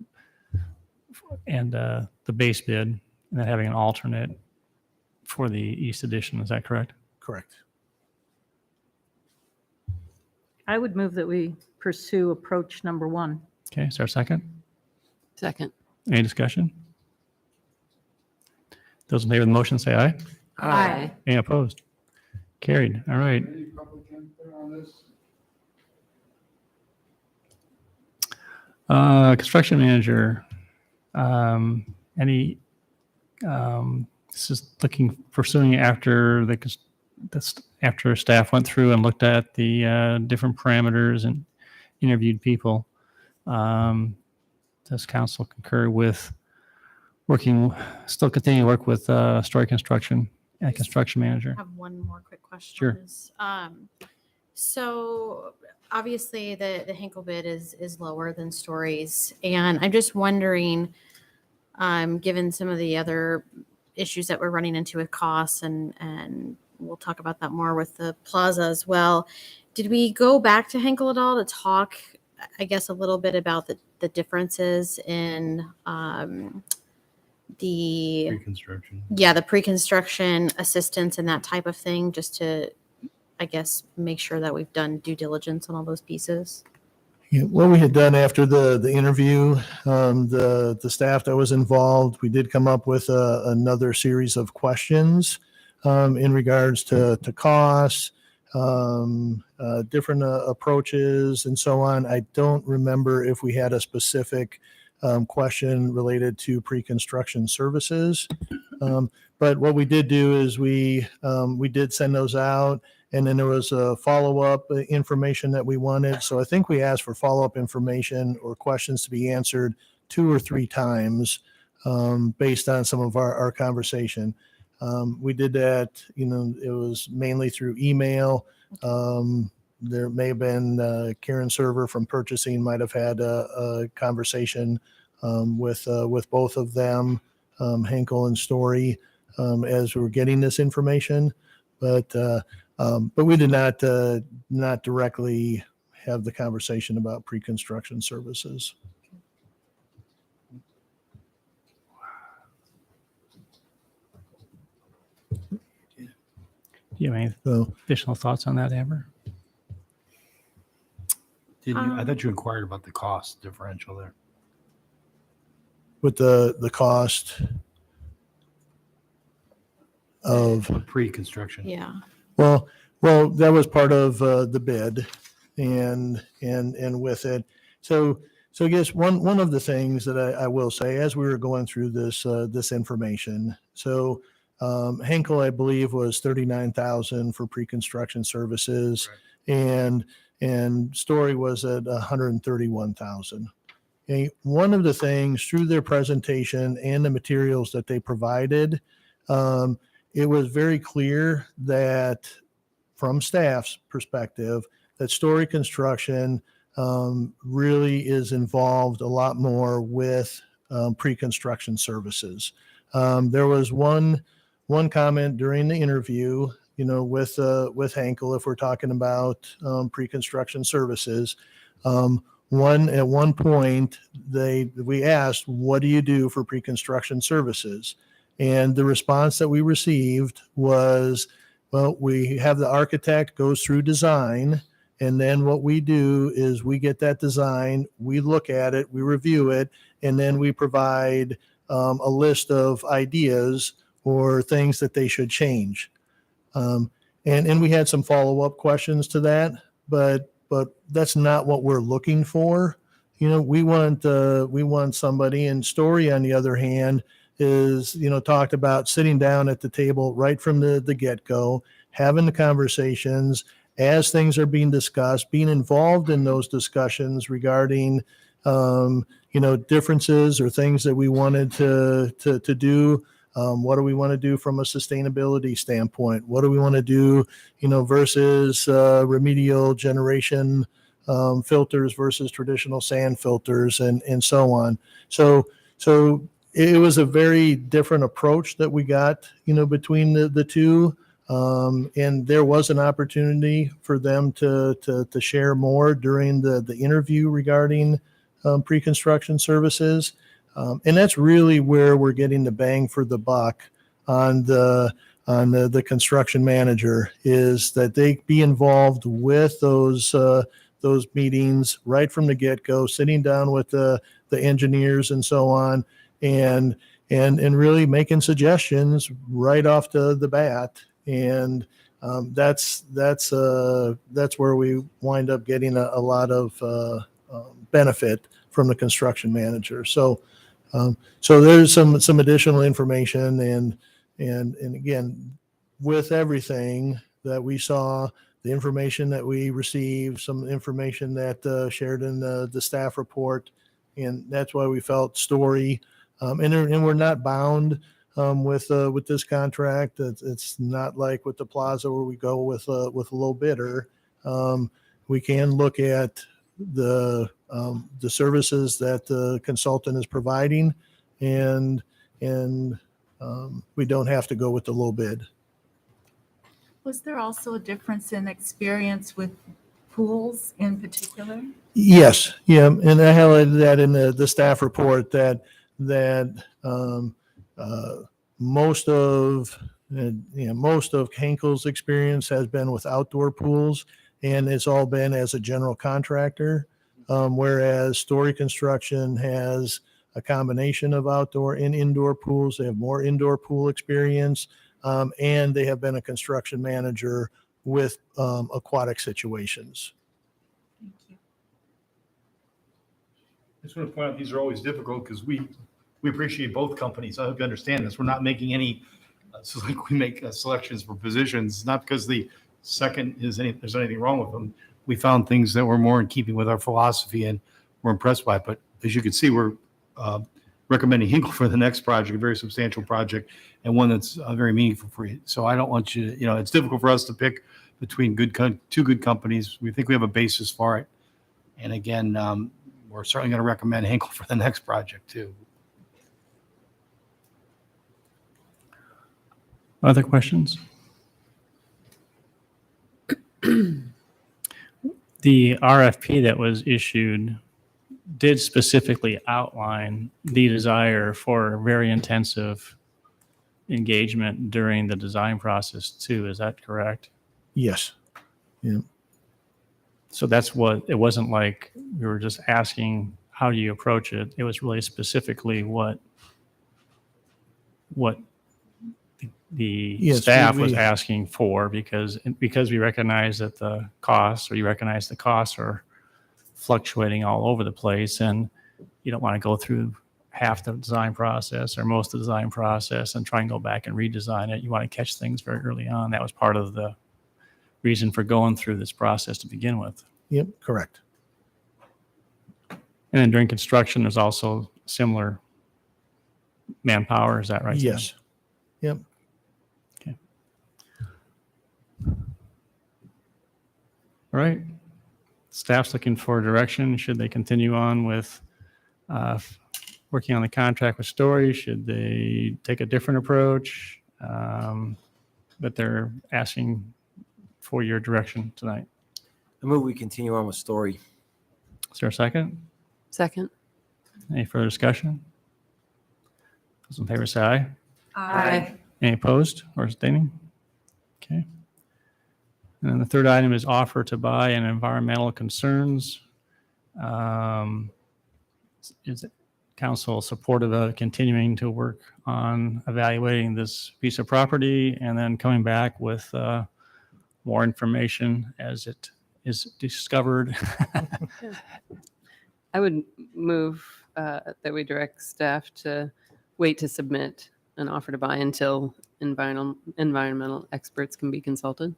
base bid, and then having an alternate for the East Edition. Is that correct?
Correct.
I would move that we pursue approach number 1.
Okay, is there a second?
Second.
Any discussion? Those in favor of the motion say aye.
Aye.
Any opposed? Carried. All right.
Any public input on this?
Construction manager. This is pursuing after after staff went through and looked at the different parameters and interviewed people. Does council concur with still continue to work with Story Construction and construction manager?
I have one more quick question.
Sure.
On this. So obviously the Hinkle bid is lower than Story's, and I'm just wondering, given some of the other issues that we're running into with costs, and we'll talk about that more with the plaza as well. Did we go back to Hinkle at all to talk, I guess, a little bit about the differences in the
Pre-construction.
the pre-construction assistance and that type of thing, just to, I guess, make sure that we've done due diligence on all those pieces?
Yeah, what we had done after the interview, the staff that was involved, we did come up with another series of questions in regards to costs, different approaches, and so on. I don't remember if we had a specific question related to pre-construction services, but what we did do is we did send those out. And then there was a follow-up information that we wanted. So I think we asked for follow-up information or questions to be answered 2 or 3 times based on some of our conversation. We did that, it was mainly through email. There may have been Karen Server from purchasing might have had a conversation with both of them, Henkel and Story, as we were getting this information. But we did not directly have the conversation about pre-construction services.
Do you have any additional thoughts on that, Amber?
I thought you inquired about the cost differential there.
With the cost of
pre-construction.
Yeah.
Well, that was part of the bid, and with it. So I guess one of the things that I will say as we were going through this information. So Henkel, I believe, was $39,000 for pre-construction services, right. and Story was at 131,000. Okay, one of the things through their presentation and the materials that they provided, it was very clear that from staff's perspective, that Story Construction really is involved a lot more with pre-construction services. There was one comment during the interview, with Henkel, if we're talking about pre-construction services. At one point, we asked, "What do you do for pre-construction services?" And the response that we received was, "Well, we have the architect goes through design, and then what we do is we get that design, we look at it, we review it, and then we provide a list of ideas or things that they should change." And we had some follow-up questions to that, but that's not what we're looking for. We want somebody, and Story, on the other hand, is, talked about sitting down at the table right from the get-go, having the conversations as things are being discussed, being involved in those discussions regarding, differences or things that we wanted to do. What do we want to do from a sustainability standpoint? What do we want to do, versus remedial generation filters versus traditional sand filters, and so on. So it was a very different approach that we got, between the two. And there was an opportunity for them to share more during the interview regarding pre-construction services. And that's really where we're getting the bang for the buck on the construction manager, is that they be involved with those meetings right from the get-go, sitting down with the engineers and so on, and really making suggestions right off the bat. And that's where we wind up getting a lot of benefit from the construction manager. So there's some additional information, and again, with everything that we saw, the information that we received, some information that shared in the staff report, and that's why we felt Story, and we're not bound with this contract. It's not like with the plaza where we go with a low bidder. We can look at the services that the consultant is providing, and we don't have to go with the low bid.
Was there also a difference in experience with pools in particular?
Yes, yeah, and I highlighted that in the staff report that most of Henkel's experience has been with outdoor pools, and it's all been as a general contractor, whereas Story Construction has a combination of outdoor and indoor pools. They have more indoor pool experience, and they have been a construction manager with aquatic situations.
Thank you.
I just want to point out, these are always difficult because we appreciate both companies. I hope you understand this. We're not making any, so like we make selections for positions, not because the second there's anything wrong with them. We found things that were more in keeping with our philosophy, and we're impressed by it. But as you can see, we're recommending Hinkle for the next project, a very substantial project, and one that's very meaningful for you. So I don't want you to, it's difficult for us to pick between two good companies. We think we have a basis for it. And again, we're certainly going to recommend Hinkle for the next project too.
Other questions? The RFP that was issued did specifically outline the desire for very intensive engagement during the design process too. Is that correct?
Yes. Yeah.
So that's what, it wasn't like we were just asking, how do you approach it? It was really specifically what the
Yes,
staff
we-
was asking for, because we recognize that the costs, or you recognize the costs are fluctuating all over the place, and you don't want to go through half the design process or most of the design process and try and go back and redesign it. You want to catch things very early on. That was part of the reason for going through this process to begin with.
Yep, correct.
And then during construction, there's also similar manpower. Is that right? Stan?
Yes. Yep.
All right. Staff's looking for direction. Should they continue on with working on the contract with Story? Should they take a different approach? But they're asking for your direction tonight.
I move we continue on with Story.
Is there a second?
Second.
Any further discussion? Those in favor say aye.
Aye.
Any opposed or abstaining? Okay. And then the third item is offer to buy and environmental concerns. Is it council supportive of continuing to work on evaluating this piece of property and then coming back with more information as it is discovered?
I would move that we direct staff to wait to submit an offer to buy until environmental experts can be consulted.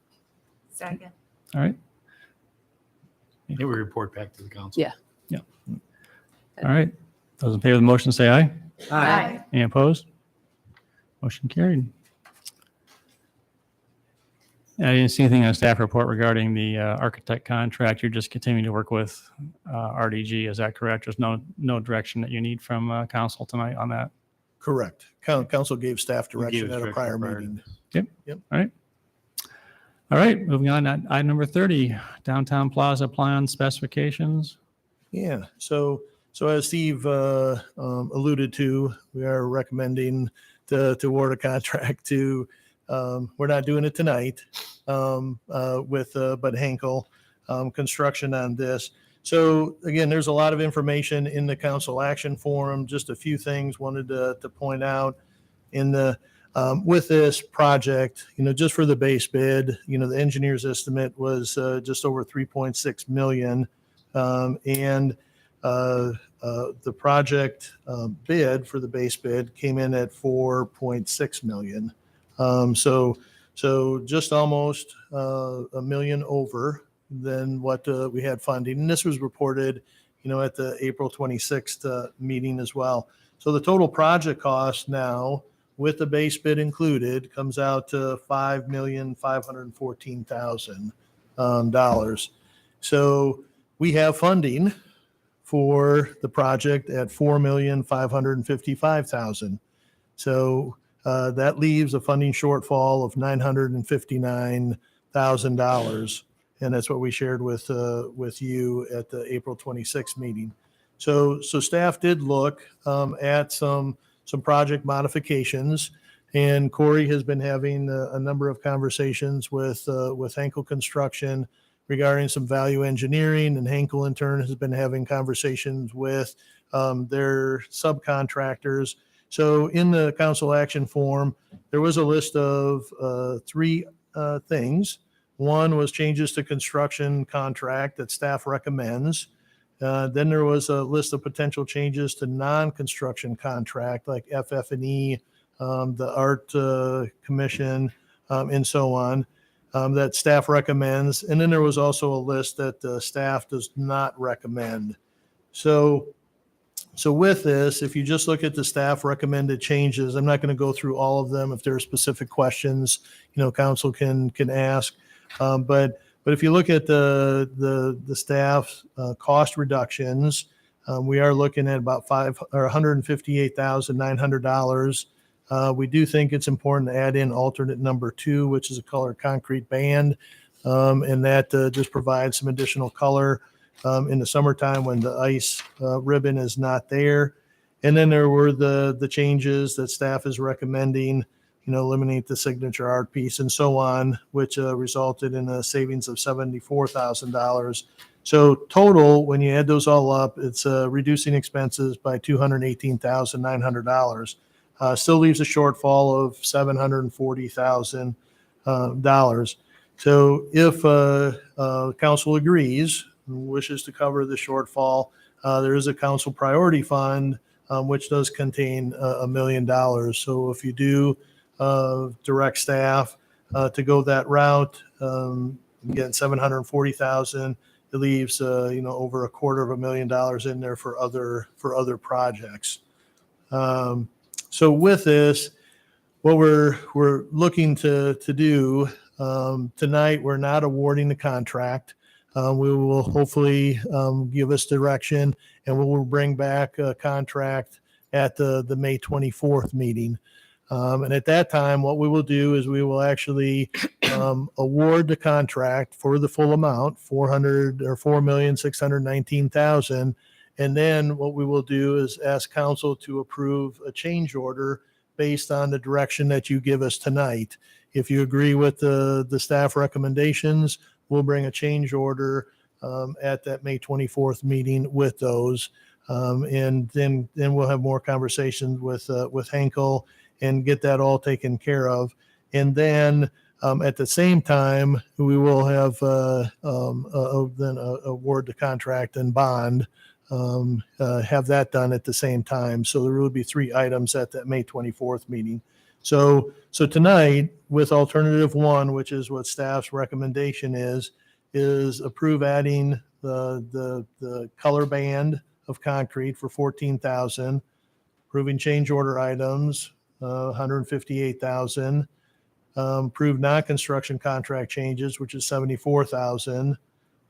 Second.
All right.
They will report back to the council.
Yeah.
All right. Those in favor of the motion say aye.
Aye.
Any opposed? Motion carried. I didn't see anything on staff report regarding the architect contract. You're just continuing to work with RDG. Is that correct? There's no direction that you need from council tonight on that?
Correct. Council gave staff direction at a prior meeting.
Yep.
Yep.
All right. All right. Moving on to item number 30, downtown plaza plan specifications.
Yeah. So as Steve alluded to, we are recommending to award a contract to, we're not doing it tonight, but Henkel Construction on this. So again, there's a lot of information in the council action forum. Just a few things wanted to point out in the with this project. Just for the base bid, the engineer's estimate was just over 3.6 million, and the project bid for the base bid came in at 4.6 million. So just almost $1 million over than what we had funding. And this was reported, at the April 26th meeting as well. So the total project cost now with the base bid included comes out to $5,514,000. So we have funding for the project at $4,555,000. So that leaves a funding shortfall of $959,000, and that's what we shared with you at the April 26th meeting. So staff did look at some project modifications, and Corey has been having a number of conversations with Henkel Construction regarding some value engineering, and Henkel in turn has been having conversations with their subcontractors. So in the council action form, there was a list of three things. One was changes to construction contract that staff recommends. Then there was a list of potential changes to non-construction contract like FF&E, the Art Commission, and so on, that staff recommends. And then there was also a list that staff does not recommend. So with this, if you just look at the staff recommended changes, I'm not going to go through all of them. If there are specific questions, council can ask. But if you look at the staff's cost reductions, we are looking at about $158,900. We do think it's important to add in alternate number 2, which is a color concrete band, and that just provides some additional color in the summertime when the ice ribbon is not there. And then there were the changes that staff is recommending, eliminate the signature art piece and so on, which resulted in a savings of $74,000. So total, when you add those all up, it's reducing expenses by $218,900. Still leaves a shortfall of $740,000. So if council agrees and wishes to cover the shortfall, there is a council priority fund, which does contain $1 million. So if you do direct staff to go that route, again, $740,000 it leaves, over $250,000 in there for other projects. So with this, what we're looking to do tonight, we're not awarding the contract. We will hopefully give us direction, and we will bring back a contract at the May 24th meeting. And at that time, what we will do is we will actually award the contract for the full amount, $4,619,000. And then what we will do is ask council to approve a change order based on the direction that you give us tonight. If you agree with the staff recommendations, we'll bring a change order at that May 24th meeting with those. And then we'll have more conversations with Henkel and get that all taken care of. And then at the same time, we will have then award the contract and bond, have that done at the same time. So there will be 3 items at that May 24th meeting. So tonight, with alternative 1, which is what staff's recommendation is approve adding the color band of concrete for $14,000, approving change order items, $158,000, approve non-construction contract changes, which is $74,000,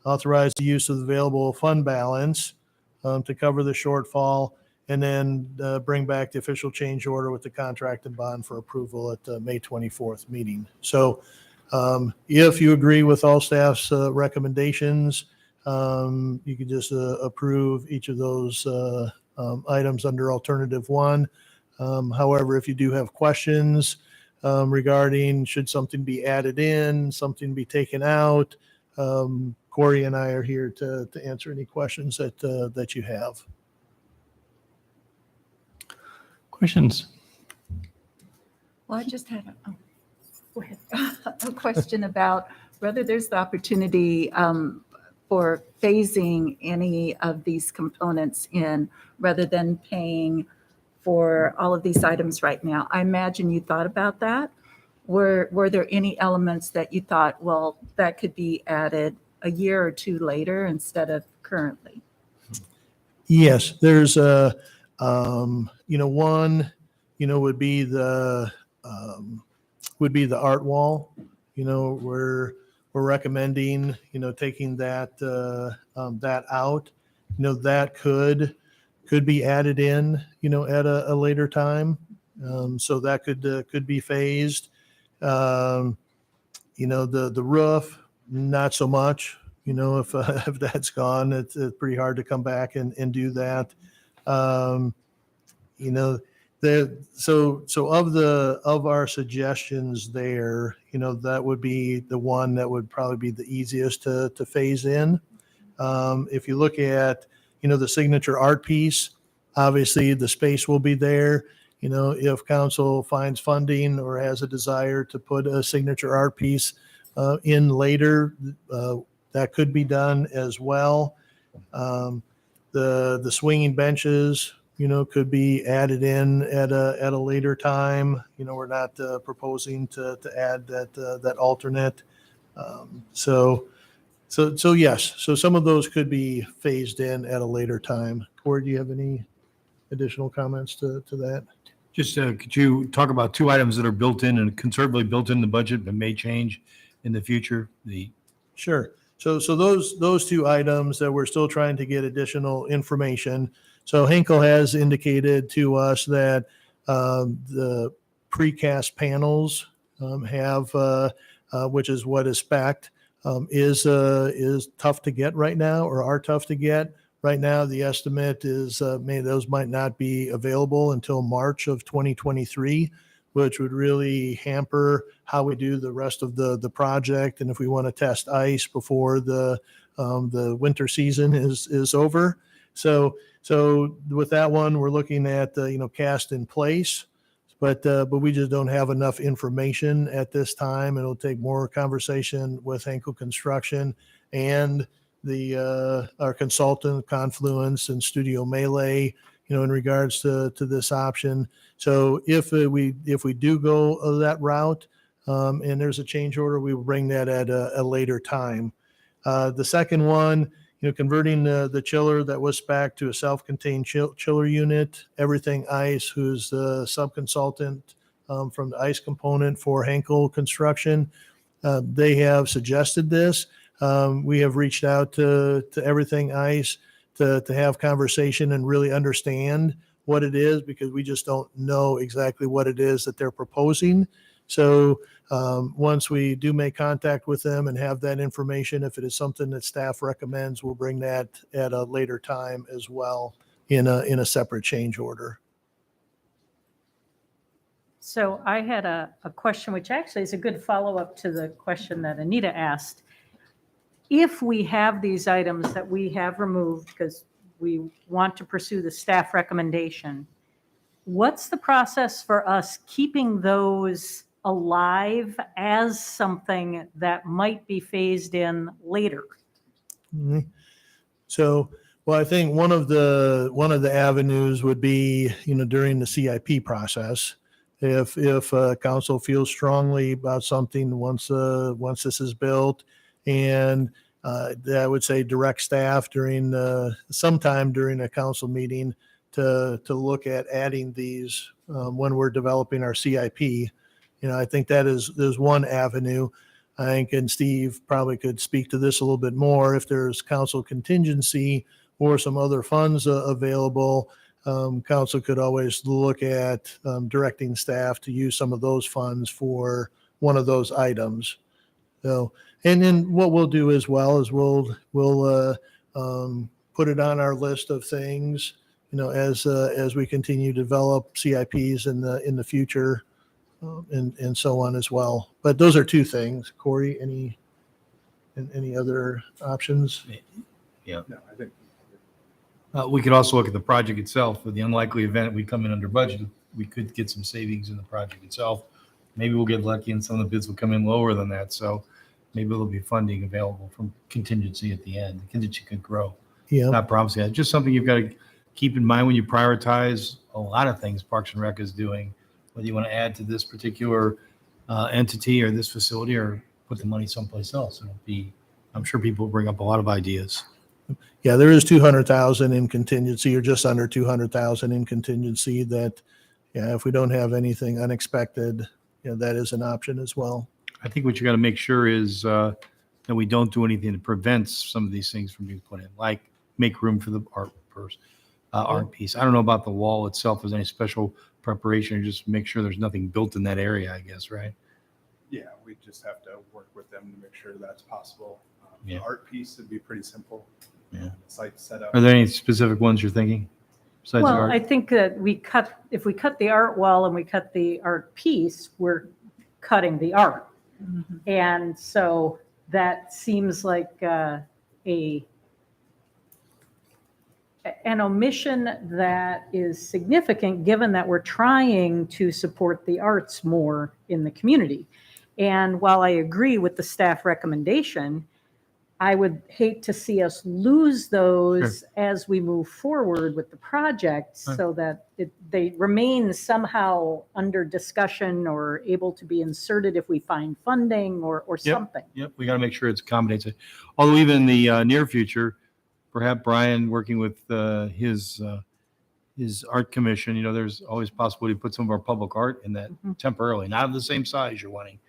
authorize the use of the available fund balance to cover the shortfall, and then bring back the official change order with the contract and bond for approval at the May 24th meeting. So if you agree with all staff's recommendations, you can just approve each of those items under alternative 1. However, if you do have questions regarding should something be added in, something be taken out, Corey and I are here to answer any questions that you have.
Questions?
Well, I just had go ahead. A question about whether there's the opportunity for phasing any of these components in rather than paying for all of these items right now. I imagine you thought about that. Were there any elements that you thought, well, that could be added a year or 2 later instead of currently?
Yes, there's one, would be the art wall. We're recommending, taking that out. That could be added in, at a later time. So that could be phased. The roof, not so much. If that's gone, it's pretty hard to come back and do that. So of our suggestions there, that would be the one that would probably be the easiest to phase in. If you look at, the signature art piece, obviously the space will be there. If council finds funding or has a desire to put a signature art piece in later, that could be done as well. The swinging benches, could be added in at a later time. We're not proposing to add that alternate. So yes, so some of those could be phased in at a later time. Corey, do you have any additional comments to that?
Just could you talk about 2 items that are built in and conservatively built in the budget but may change in the future?
Sure. So those 2 items that we're still trying to get additional information. So Henkel has indicated to us that the precast panels have, which is what is spec'd, is tough to get right now, or are tough to get. Right now, the estimate is those might not be available until March of 2023, which would really hamper how we do the rest of the project. And if we want to test ice before the winter season is over. So with that one, we're looking at, cast in place, but we just don't have enough information at this time. It'll take more conversation with Henkel Construction and our consultant, Confluence and Studio Melee, in regards to this option. So if we do go that route, and there's a change order, we will bring that at a later time. The second one, converting the chiller that was spec to a self-contained chiller unit. Everything Ice, who's the sub-consultant from the ice component for Henkel Construction, they have suggested this. We have reached out to Everything Ice to have conversation and really understand what it is, because we just don't know exactly what it is that they're proposing. So once we do make contact with them and have that information, if it is something that staff recommends, we'll bring that at a later time as well in a separate change order.
So I had a question, which actually is a good follow-up to the question that Anita asked. If we have these items that we have removed because we want to pursue the staff recommendation, what's the process for us keeping those alive as something that might be phased in later?
Mhm. So, well, I think one of the avenues would be, during the CIP process, if council feels strongly about something once this is built, and I would say direct staff during sometime during a council meeting to look at adding these when we're developing our CIP. I think there's one avenue. I think, and Steve probably could speak to this a little bit more, if there's council contingency or some other funds available, council could always look at directing staff to use some of those funds for one of those items. So, and then what we'll do as well is we'll put it on our list of things, as we continue to develop CIPs in the future, and so on as well. But those are two things. Corey, any other options?
Yeah.
No, I think
We could also look at the project itself. For the unlikely event we come in under budget, we could get some savings in the project itself. Maybe we'll get lucky and some of the bids will come in lower than that. So maybe there'll be funding available from contingency at the end. The contingency could grow.
Yeah.
Not promising that. Just something you've got to keep in mind when you prioritize a lot of things Parks and Rec is doing, whether you want to add to this particular entity or this facility or put the money someplace else. I'm sure people will bring up a lot of ideas.
Yeah, there is 200,000 in contingency, or just under 200,000 in contingency that, if we don't have anything unexpected, that is an option as well.
I think what you got to make sure is that we don't do anything that prevents some of these things from being put in, like make room for the art piece. I don't know about the wall itself. If there's any special preparation, or just make sure there's nothing built in that area, I guess, right?
Yeah, we just have to work with them to make sure that's possible.
Yeah.
The art piece would be pretty simple.
Yeah.
Site setup.
Are there any specific ones you're thinking besides the
Well,
art?
I think that if we cut the art wall and we cut the art piece, we're cutting the art. And so that seems like an omission that is significant, given that we're trying to support the arts more in the community. And while I agree with the staff recommendation, I would hate to see us lose those as we move forward with the project, so that they remain somehow under discussion or able to be inserted if we find funding or something.
Yep, we got to make sure it's accommodates it. Although even in the near future, perhaps Brian working with his art commission, there's always possibility to put some of our public art in that temporarily, not of the same size you're wanting,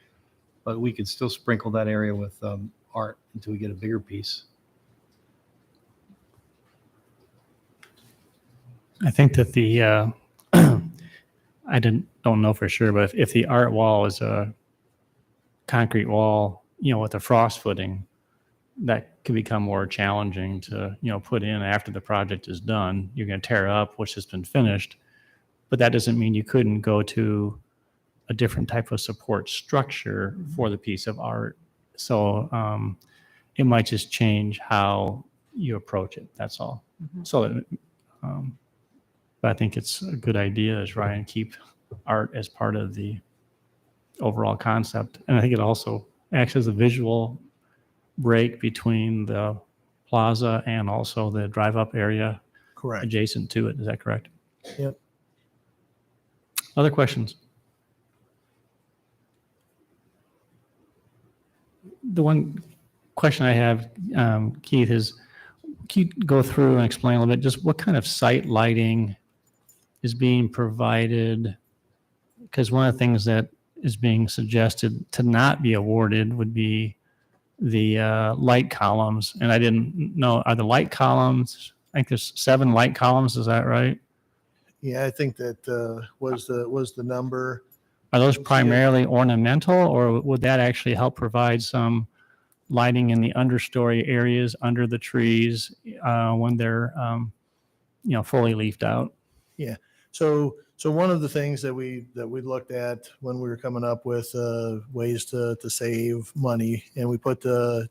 but we could still sprinkle that area with art until we get a bigger piece.
I think that I don't know for sure, but if the art wall is a concrete wall, with a frost footing, that could become more challenging to, put in after the project is done. You're going to tear up what's just been finished, but that doesn't mean you couldn't go to a different type of support structure for the piece of art. So it might just change how you approach it. That's all. So, but I think it's a good idea, as Ryan, keep art as part of the overall concept. And I think it also acts as a visual break between the plaza and also the drive-up area
Correct.
adjacent to it. Is that correct?
Yep.
Other questions? The one question I have, Keith, is can you go through and explain a little bit just what kind of site lighting is being provided? Because one of the things that is being suggested to not be awarded would be the light columns. And I didn't know, are the light columns, I think there's 7 light columns, is that right?
Yeah, I think that was the number.
Are those primarily ornamental, or would that actually help provide some lighting in the understory areas under the trees when they're fully leafed out?
Yeah. So one of the things that we looked at when we were coming up with ways to save money, and we put the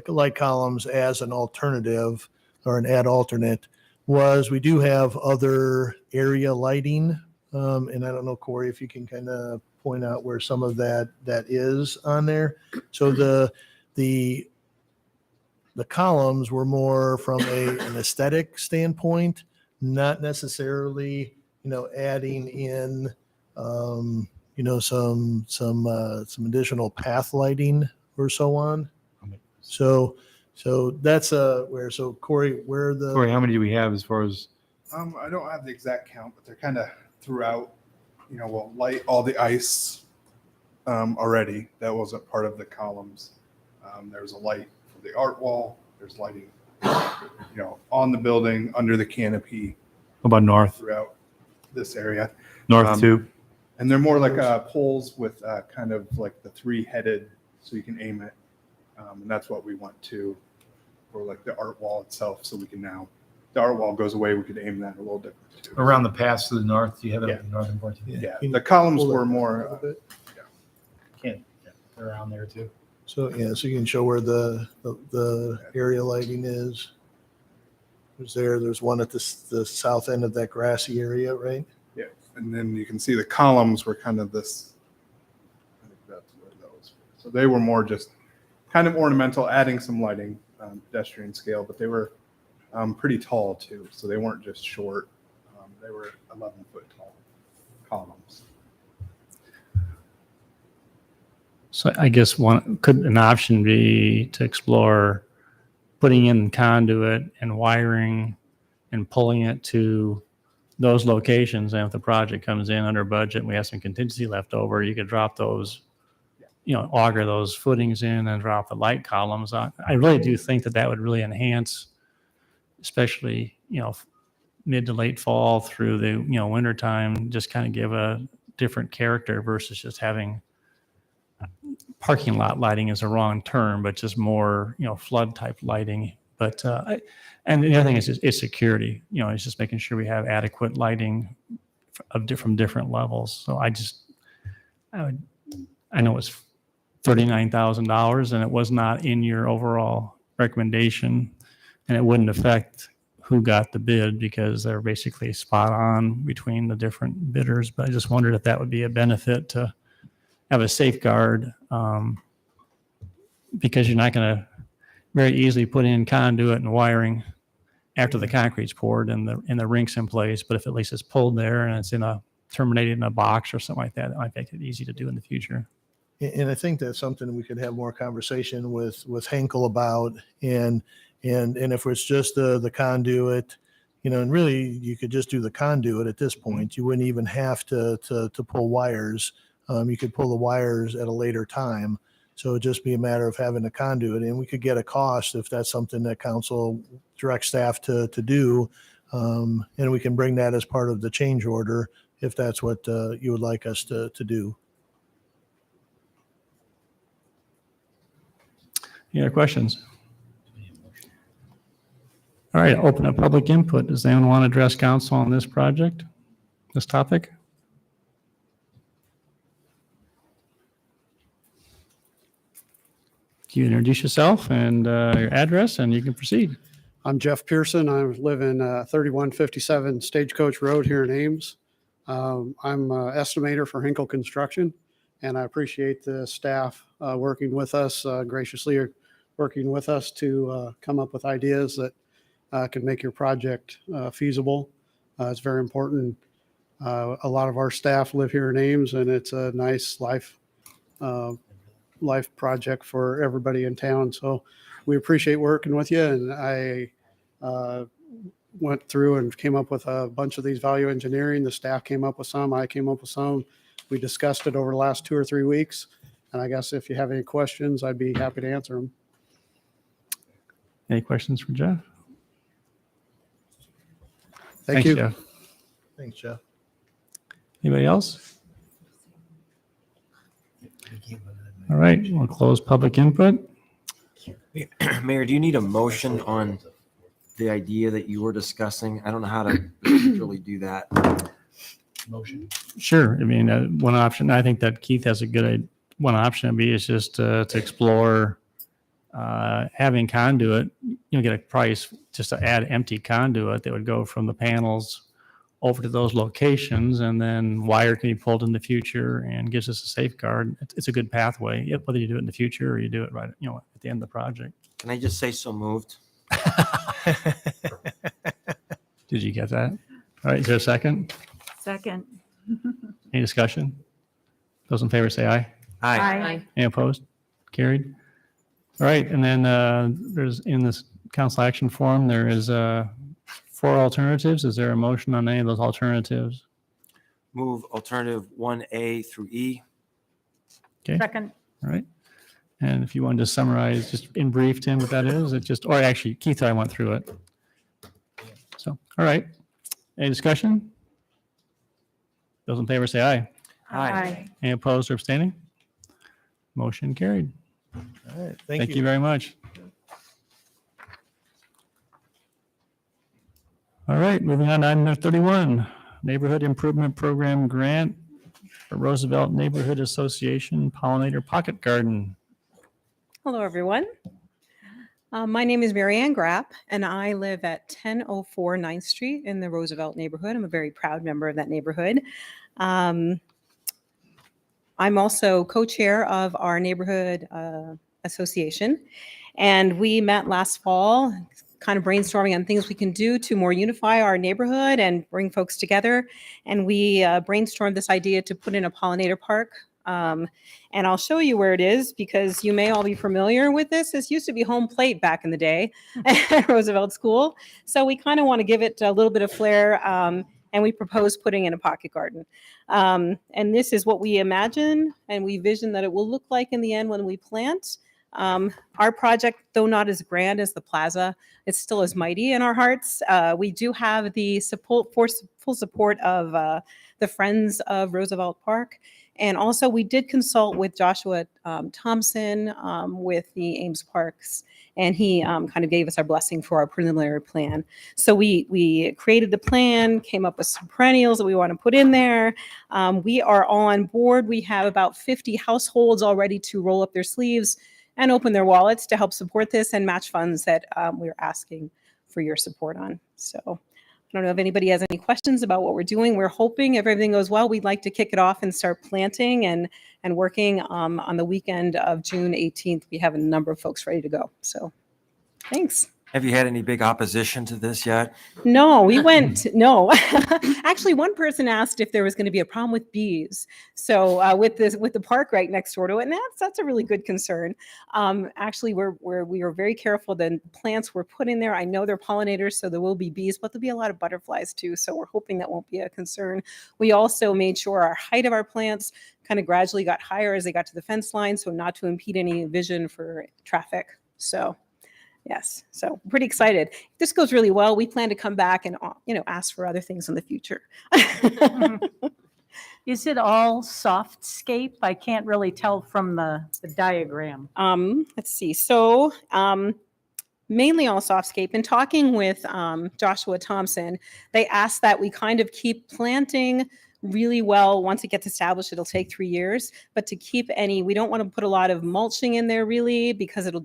light columns as an alternative or an ad alternate, was we do have other area lighting. And I don't know, Corey, if you can kind of point out where some of that is on there. So the columns were more from an aesthetic standpoint, not necessarily, adding in, some additional path lighting or so on. So that's where. So Corey,
Corey, how many do we have as far as?
I don't have the exact count, but they're kind of throughout. We'll light all the ice already. That wasn't part of the columns. There's a light for the art wall. There's lighting, on the building, under the canopy.
How about north?
Throughout this area.
North too.
And they're more like poles with kind of like the 3-headed, so you can aim it. And that's what we want to, for like the art wall itself. So we can now, the art wall goes away. We could aim that a little different too.
Around the pass to the north, do you have it in the northern part?
Yeah. The columns were more.
Around there too.
So so you can show where the area lighting is. There's one at the south end of that grassy area, right?
Yeah, and then you can see the columns were kind of this. I think that's where those were. So they were more just kind of ornamental, adding some lighting, pedestrian scale, but they were pretty tall too. So they weren't just short. They were 11-foot tall columns.
So I guess an option be to explore putting in conduit and wiring and pulling it to those locations. And if the project comes in under budget and we have some contingency left over, you could drop those, auger those footings in and drop the light columns on. I really do think that would really enhance, especially, mid to late fall through the, winter time, just kind of give a different character versus just having parking lot lighting is a wrong term, but just more, flood type lighting. But, and the other thing is it's security, it's just making sure we have adequate lighting from different levels. So I know it's $39,000 and it was not in your overall recommendation, and it wouldn't affect who got the bid because they're basically spot on between the different bidders. But I just wondered if that would be a benefit to have a safeguard, because you're not going to very easily put in conduit and wiring after the concrete's poured and the rink's in place. But if at least it's pulled there and it's terminated in a box or something like that, it might make it easy to do in the future.
And I think that's something we could have more conversation with Henkel about. And if it's just the conduit, and really you could just do the conduit at this point. You wouldn't even have to pull wires. You could pull the wires at a later time. So it'd just be a matter of having a conduit, and we could get a cost if that's something that council directs staff to do. And we can bring that as part of the change order if that's what you would like us to do.
Any other questions? All right, open up public input. Does anyone want to address council on this project, this topic? You introduce yourself and your address, and you can proceed.
I'm Jeff Pearson. I live in 3157 Stagecoach Road here in Ames. I'm an estimator for Hinkle Construction, and I appreciate the staff working with us, graciously working with us to come up with ideas that can make your project feasible. It's very important. A lot of our staff live here in Ames, and it's a nice life project for everybody in town. So we appreciate working with you. And I went through and came up with a bunch of these value engineering. The staff came up with some, I came up with some. We discussed it over the last 2 or 3 weeks. And I guess if you have any questions, I'd be happy to answer them.
Any questions for Jeff?
Thank
Thanks,
you.
Jeff.
Thanks, Jeff.
Anybody else? All right, we'll close public input.
Mayor, do you need a motion on the idea that you were discussing? I don't know how to really do that.
Motion.
Sure. I mean, one option, I think that Keith has a good, one option would be is just to explore having conduit, get a price just to add empty conduit that would go from the panels over to those locations, and then wire can be pulled in the future and gives us a safeguard. It's a good pathway, whether you do it in the future or you do it right, at the end of the project.
Can I just say so moved?
Did you get that? All right, is there a second?
Second.
Any discussion? Those in favor say aye.
Aye.
Any opposed? Carried. All right, and then there's in this council action form, there is 4 alternatives. Is there a motion on any of those alternatives?
Move alternative 1A through E.
Okay.
Second.
All right. And if you want to summarize just in brief, Tim, what that is, it just, or actually Keith, I went through it. So, all right. Any discussion? Those in favor say aye.
Aye.
Any opposed or abstaining? Motion carried.
All right.
Thank you very much. All right, moving on to item number 31, Neighborhood Improvement Program Grant for Roosevelt Neighborhood Association Pollinator Pocket Garden.
Hello, everyone. My name is Mary Ann Grapp, and I live at 1004 9th Street in the Roosevelt neighborhood. I'm a very proud member of that neighborhood. I'm also co-chair of our neighborhood association, and we met last fall, kind of brainstorming on things we can do to more unify our neighborhood and bring folks together. And we brainstormed this idea to put in a pollinator park. And I'll show you where it is because you may all be familiar with this. This used to be home plate back in the day at Roosevelt School. So we kind of want to give it a little bit of flair. And we propose putting in a pocket garden. And this is what we imagine and we vision that it will look like in the end when we plant. Our project, though not as grand as the plaza, it's still as mighty in our hearts. We do have the full support of the Friends of Roosevelt Park. And also we did consult with Joshua Thompson with the Ames Parks, and he kind of gave us our blessing for our preliminary plan. So we created the plan, came up with some perennials that we want to put in there. We are on board. We have about 50 households all ready to roll up their sleeves and open their wallets to help support this and match funds that we're asking for your support on. So I don't know if anybody has any questions about what we're doing. We're hoping if everything goes well, we'd like to kick it off and start planting and working on the weekend of June 18th. We have a number of folks ready to go. So thanks.
Have you had any big opposition to this yet?
No, no. Actually, one person asked if there was going to be a problem with bees. So with the park right next door to it, and that's a really good concern. Actually, we were very careful. The plants we're putting there, I know they're pollinators, so there will be bees, but there'll be a lot of butterflies too. So we're hoping that won't be a concern. We also made sure our height of our plants kind of gradually got higher as they got to the fence line, so not to impede any vision for traffic. So. Yes, so pretty excited. If this goes really well, we plan to come back and ask for other things in the future.
Is it all softscape? I can't really tell from the diagram.
Let's see. So mainly all softscape. In talking with Joshua Thompson, they asked that we kind of keep planting really well. Once it gets established, it'll take 3 years, but to keep we don't want to put a lot of mulching in there really because it'll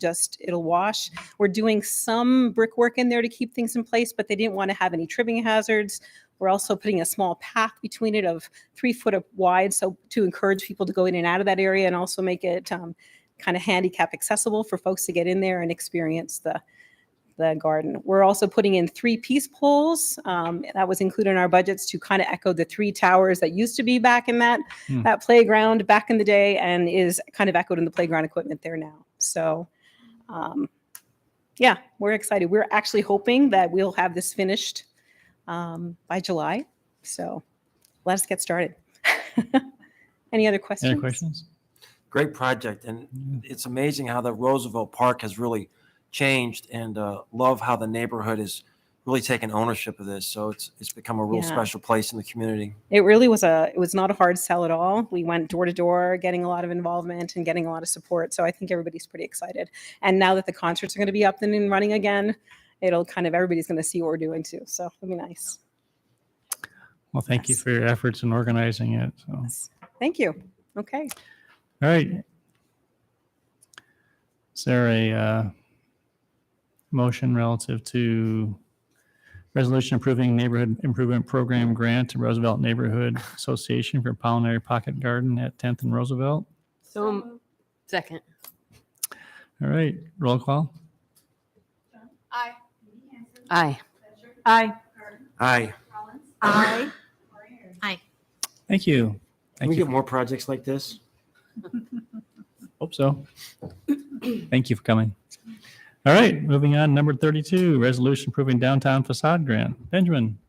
wash. We're doing some brickwork in there to keep things in place, but they didn't want to have any tripping hazards. We're also putting a small path between it of 3 foot wide. So to encourage people to go in and out of that area and also make it kind of handicap accessible for folks to get in there and experience the the garden. We're also putting in 3 peace poles. That was included in our budgets to kind of echo the 3 towers that used to be back in that playground back in the day, and is kind of echoed in the playground equipment there now. So yeah, we're excited. We're actually hoping that we'll have this finished by July. So let us get started. Any other questions?
Any questions?
Great project, and it's amazing how the Roosevelt Park has really changed, and love how the neighborhood is really taking ownership of this. So it's become a real special place in the community.
It really was it was not a hard sell at all. We went door to door, getting a lot of involvement and getting a lot of support. So I think everybody's pretty excited. And now that the concerts are going to be up and running again, it'll kind of, everybody's going to see what we're doing too. So it'll be nice.
Well, thank you for your efforts in organizing it. So.
Thank you. Okay.
All right. Is there a motion relative to resolution approving neighborhood improvement program grant to Roosevelt Neighborhood Association for Pollinator Pocket Garden at 10th and Roosevelt?
So second.
All right. Roll call.
Aye.
Aye.
Aye.
Aye.
Aye.
Aye.
Thank you.
Can
Thank
we
you.
get more projects like this?
Hope so. Thank you for coming. All right, moving on. Number 32, resolution approving downtown facade grant. Benjamin.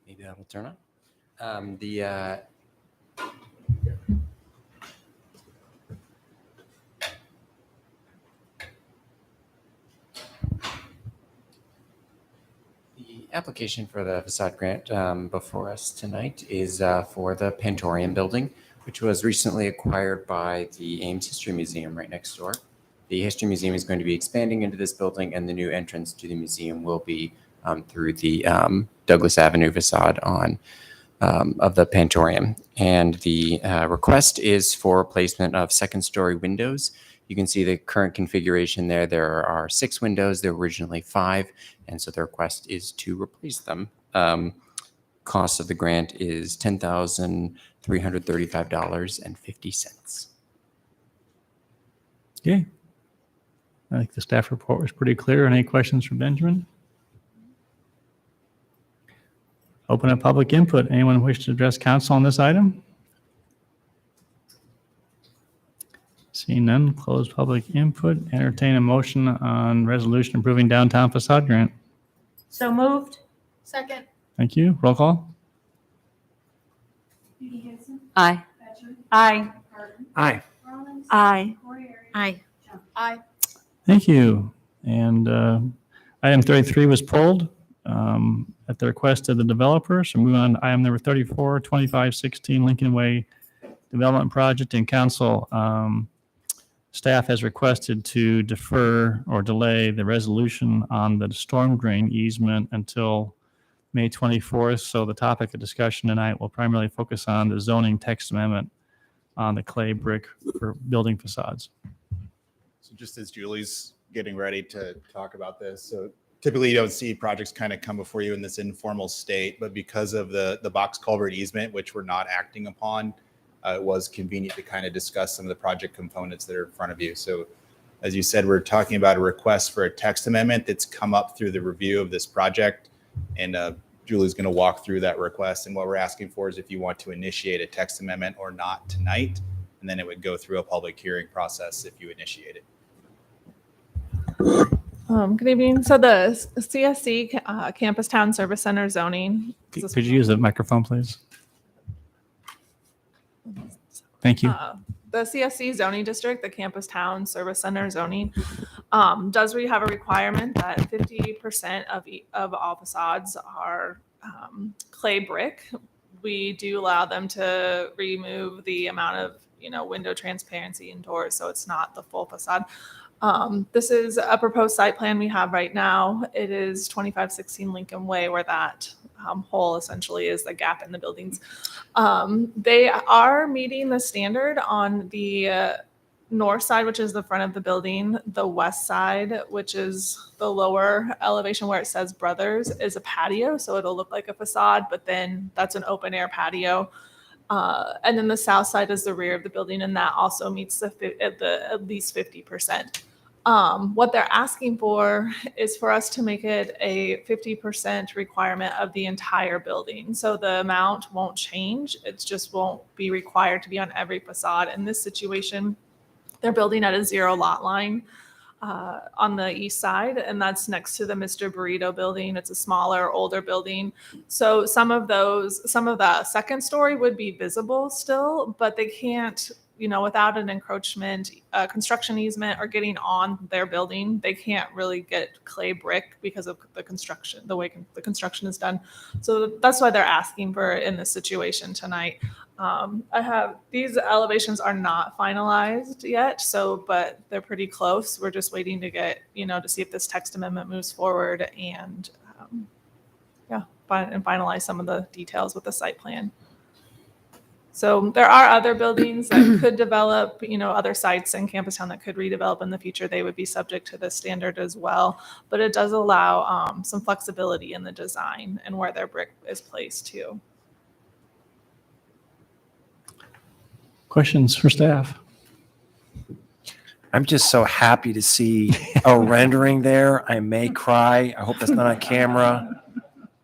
Maybe that will turn on. The application for the facade grant before us tonight is for the Pantorium building, which was recently acquired by the Ames History Museum right next door. The History Museum is going to be expanding into this building, and the new entrance to the museum will be through the Douglas Avenue facade of the Pantorium. And the request is for placement of second-story windows. You can see the current configuration there. There are 6 windows. There were originally 5, and so the request is to replace them. Cost of the grant is $10,335.50.
Okay. I think the staff report was pretty clear. Any questions for Benjamin? Open up public input. Anyone wish to address council on this item? Seeing none, close public input. Entertain a motion on resolution approving downtown facade grant.
So moved.
Second.
Thank you. Roll call.
Aye.
Aye.
Aye.
Aye.
Aye.
Aye.
Thank you. And item 33 was pulled at the request of the developer. So moving on to item number 34, 2516 Lincoln Way Development Project, and council staff has requested to defer or delay the resolution on the storm drain easement until May 24th. So the topic of discussion tonight will primarily focus on the zoning text amendment on the clay brick for building facades.
So just as Julie's getting ready to talk about this, so typically you don't see projects kind of come before you in this informal state, but because of the box culvert easement, which we're not acting upon, it was convenient to kind of discuss some of the project components that are in front of you. So as you said, we're talking about a request for a text amendment that's come up through the review of this project. And Julie's going to walk through that request. And what we're asking for is if you want to initiate a text amendment or not tonight, and then it would go through a public hearing process if you initiate it.
Good evening. So the CSC Campus Town Service Center zoning.
Could you use the microphone, please? Thank you.
The CSC zoning district, the Campus Town Service Center zoning, does we have a requirement that 50% of all facades are clay brick. We do allow them to remove the amount of window transparency indoors, so it's not the full facade. This is a proposed site plan we have right now. It is 2516 Lincoln Way where that hole essentially is the gap in the buildings. They are meeting the standard on the north side, which is the front of the building. The west side, which is the lower elevation where it says Brothers, is a patio. So it'll look like a facade, but then that's an open air patio. And then the south side is the rear of the building, and that also meets at least 50%. What they're asking for is for us to make it a 50% requirement of the entire building. So the amount won't change. It just won't be required to be on every facade. In this situation, they're building at a 0 lot line on the east side, and that's next to the Mr. Burrito building. It's a smaller, older building. So some of the second story would be visible still, but they can't, without an encroachment, construction easement, or getting on their building, they can't really get clay brick because of the construction, the way the construction is done. So that's why they're asking for it in this situation tonight. These elevations are not finalized yet, but they're pretty close. We're just waiting to get, to see if this text amendment moves forward and finalize some of the details with the site plan. So there are other buildings that could develop, other sites in Campus Town that could redevelop in the future. They would be subject to this standard as well, but it does allow some flexibility in the design and where their brick is placed too.
Questions for staff?
I'm just so happy to see a rendering there. I may cry. I hope that's not on camera.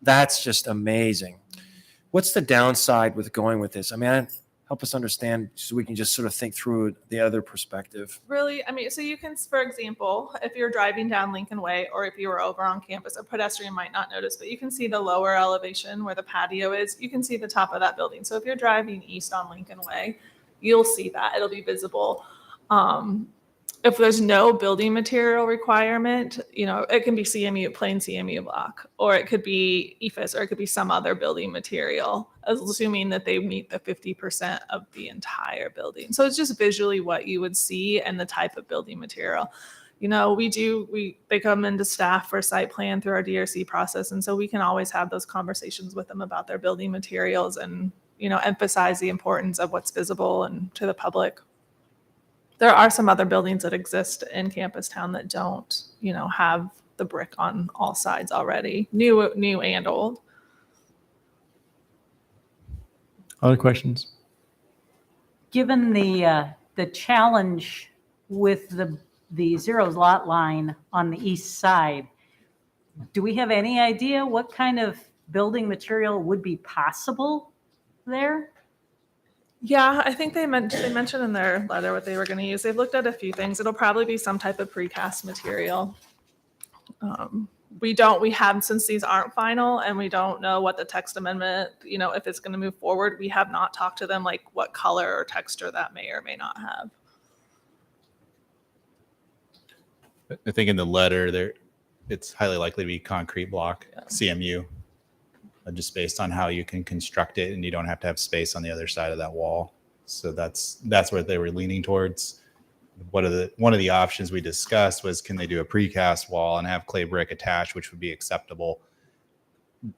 That's just amazing. What's the downside with going with this? I mean, help us understand so we can just sort of think through the other perspective.
Really, so you can, for example, if you're driving down Lincoln Way or if you were over on campus, a pedestrian might not notice, but you can see the lower elevation where the patio is. You can see the top of that building. So if you're driving east on Lincoln Way, you'll see that. It'll be visible. If there's no building material requirement, it can be CMU, plain CMU block, or it could be EFIS, or it could be some other building material, assuming that they meet the 50% of the entire building. So it's just visually what you would see and the type of building material. They come into staff for site plan through our DRC process. And so we can always have those conversations with them about their building materials and, emphasize the importance of what's visible and to the public. There are some other buildings that exist in Campus Town that don't, have the brick on all sides already, new and old.
Other questions?
Given the challenge with the 0 lot line on the east side, do we have any idea what kind of building material would be possible there?
Yeah, I think they mentioned in their letter what they were going to use. They've looked at a few things. It'll probably be some type of precast material. Since these aren't final and we don't know what the text amendment, if it's going to move forward, we have not talked to them like what color or texture that may or may not have.
I think in the letter it's highly likely to be concrete block, CMU. Just based on how you can construct it, and you don't have to have space on the other side of that wall. So that's what they were leaning towards. One of the options we discussed was, can they do a precast wall and have clay brick attached, which would be acceptable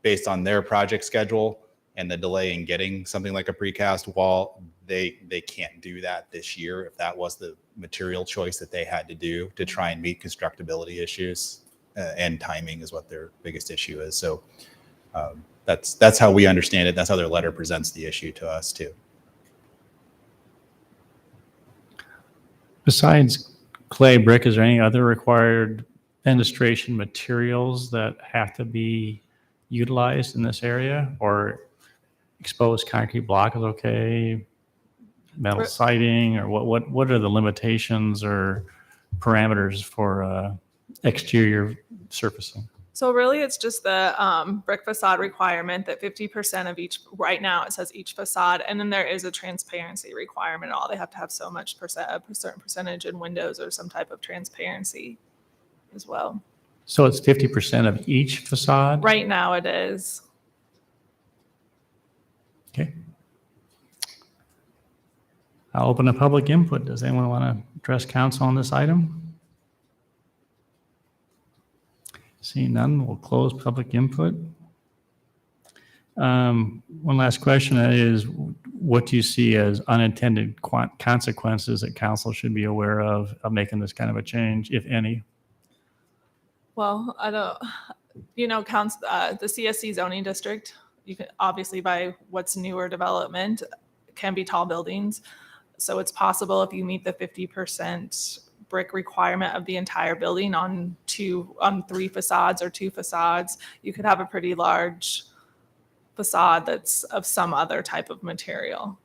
based on their project schedule and the delay in getting something like a precast wall. They can't do that this year if that was the material choice that they had to do to try and meet constructability issues, and timing is what their biggest issue is. So that's how we understand it. That's how their letter presents the issue to us too.
Besides clay brick, is there any other required fenestration materials that have to be utilized in this area, or exposed concrete block is okay? Metal siding, or what are the limitations or parameters for exterior surfacing?
So really, it's just the brick facade requirement that 50% of each, right now it says each facade, and then there is a transparency requirement. All they have to have so much a certain percentage in windows or some type of transparency as well.
So it's 50% of each facade?
Right now it is.
Okay. I'll open a public input. Does anyone want to address council on this item? Seeing none, we'll close public input. One last question is, what do you see as unintended consequences that council should be aware of making this kind of a change, if any?
Well, I don't, the CSC zoning district, you can obviously by what's newer development can be tall buildings. So it's possible if you meet the 50% brick requirement of the entire building on 3 facades or 2 facades, you could have a pretty large facade that's of some other type of material.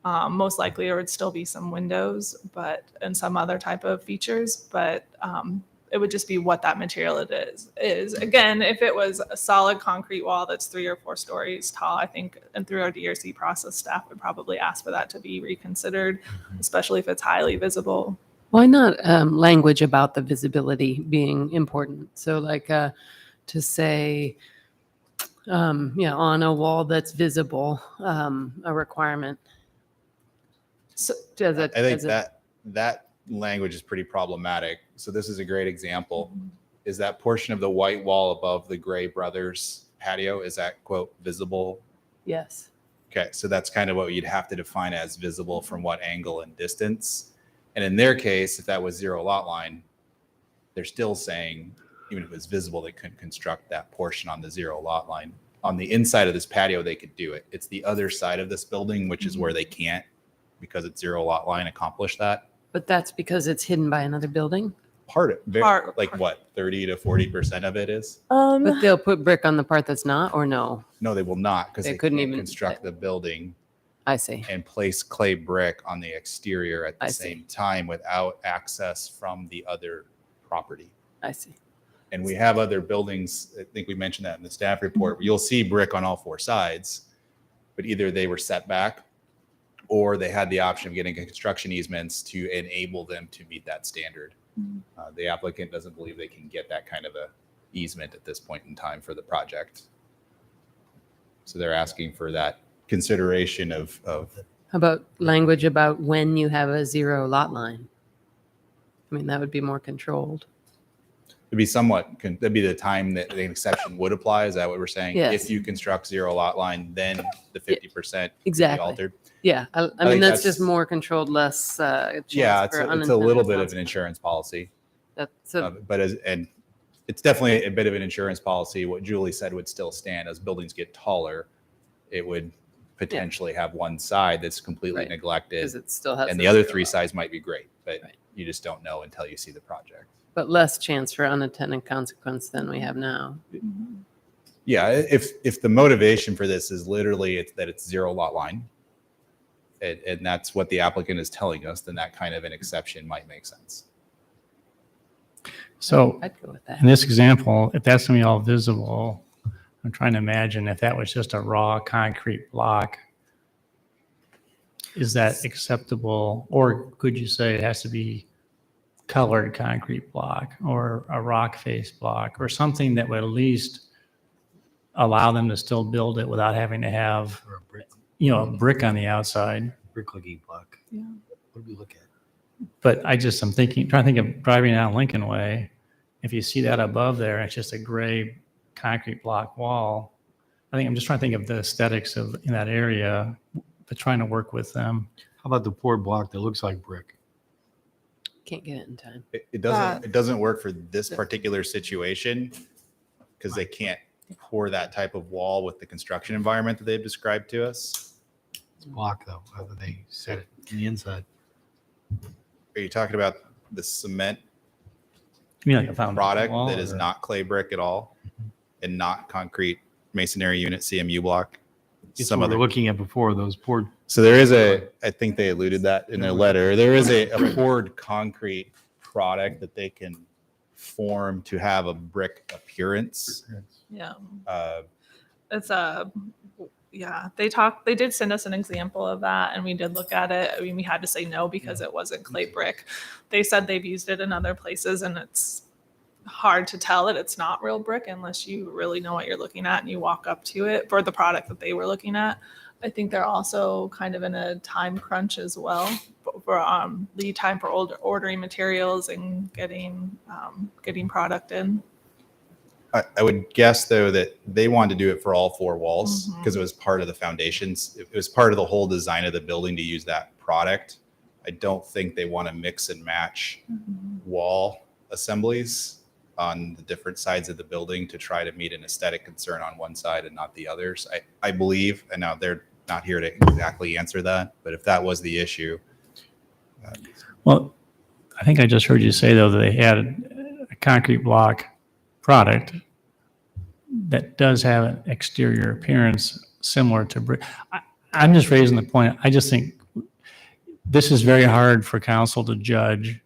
Most likely there would still be some windows, and some other type of features, but it would just be what that material it is. Again, if it was a solid concrete wall that's 3 or 4 stories tall, I think, and through our DRC process, staff would probably ask for that to be reconsidered, especially if it's highly visible.
Why not language about the visibility being important? So like to say, on a wall that's visible, a requirement.
So
I think that language is pretty problematic. So this is a great example. Is that portion of the white wall above the Gray Brothers patio, is that quote visible?
Yes.
Okay, so that's kind of what you'd have to define as visible from what angle and distance. And in their case, if that was 0 lot line, they're still saying, even if it was visible, they couldn't construct that portion on the 0 lot line. On the inside of this patio, they could do it. It's the other side of this building, which is where they can't, because it's 0 lot line, accomplish that.
But that's because it's hidden by another building?
What, 30 to 40% of it is?
But they'll put brick on the part that's not, or no?
No, they will not, because they
couldn't
can't
even
construct the building.
I see.
And place clay brick on the exterior at the same time without access from the other property.
I see.
And we have other buildings, I think we mentioned that in the staff report, you'll see brick on all 4 sides, but either they were set back or they had the option of getting construction easements to enable them to meet that standard. The applicant doesn't believe they can get that kind of a easement at this point in time for the project. So they're asking for that consideration of
How about language about when you have a 0 lot line? I mean, that would be more controlled.
it'd be that'd be the time that the exception would apply. Is that what we're saying?
Yes.
If you construct 0 lot line, then the 50%
Exactly.
be altered.
Yeah, I mean,
think
that's just more controlled, less chance
Yeah, it's
for
a little
unintended
bit of an
consequences.
insurance policy.
That's
And it's definitely a bit of an insurance policy. What Julie said would still stand. As buildings get taller, it would potentially have one side that's completely
Right.
neglected.
'Cause it still has
and
the
the other
0
three
lot.
sides might be great, but you just don't know until you see the project.
But less chance for unintended consequence than we have now.
Yeah, if the motivation for this is literally that it's 0 lot line, and that's what the applicant is telling us, then that kind of an exception might make sense.
So
I'd go with that.
in this example, if that's gonna be all visible, I'm trying to imagine if that was just a raw concrete block, is that acceptable? Or could you say it has to be colored concrete block or a rock face block or something that would at least allow them to still build it without having to have, a brick on the outside?
Brick looking block.
Yeah.
What do we look at?
But I'm trying to think of driving down Lincoln Way. If you see that above there, it's just a gray concrete block wall. I'm just trying to think of the aesthetics in that area, but trying to work with them.
How about the poured block that looks like brick?
Can't get it in time.
It doesn't work for this particular situation because they can't pour that type of wall with the construction environment that they've described to us.
It's block though, how they set it on the inside.
Are you talking about the cement
You mean like a foundation
product
wall,
that is
or-
not clay brick at all and not concrete masonry unit CMU block?
It's what we're looking at before, those poured.
So there is I think they alluded that in their letter. There is a poured concrete product that they can form to have a brick appearance.
Yeah.
Uh,
It's they did send us an example of that and we did look at it. I mean, we had to say no because it wasn't clay brick. They said they've used it in other places and it's hard to tell that it's not real brick unless you really know what you're looking at and you walk up to it for the product that they were looking at. I think they're also kind of in a time crunch as well for lead time for ordering materials and getting product in.
I would guess though that they wanted to do it for all four walls because it was part of the foundations. It was part of the whole design of the building to use that product. I don't think they want to mix and match wall assemblies on the different sides of the building to try to meet an aesthetic concern on one side and not the others. I believe, and now they're not here to exactly answer that, but if that was the issue.
Well, I think I just heard you say, though, that they had a concrete block product that does have an exterior appearance similar to brick. I'm just raising the point. I just think this is very hard for council to judge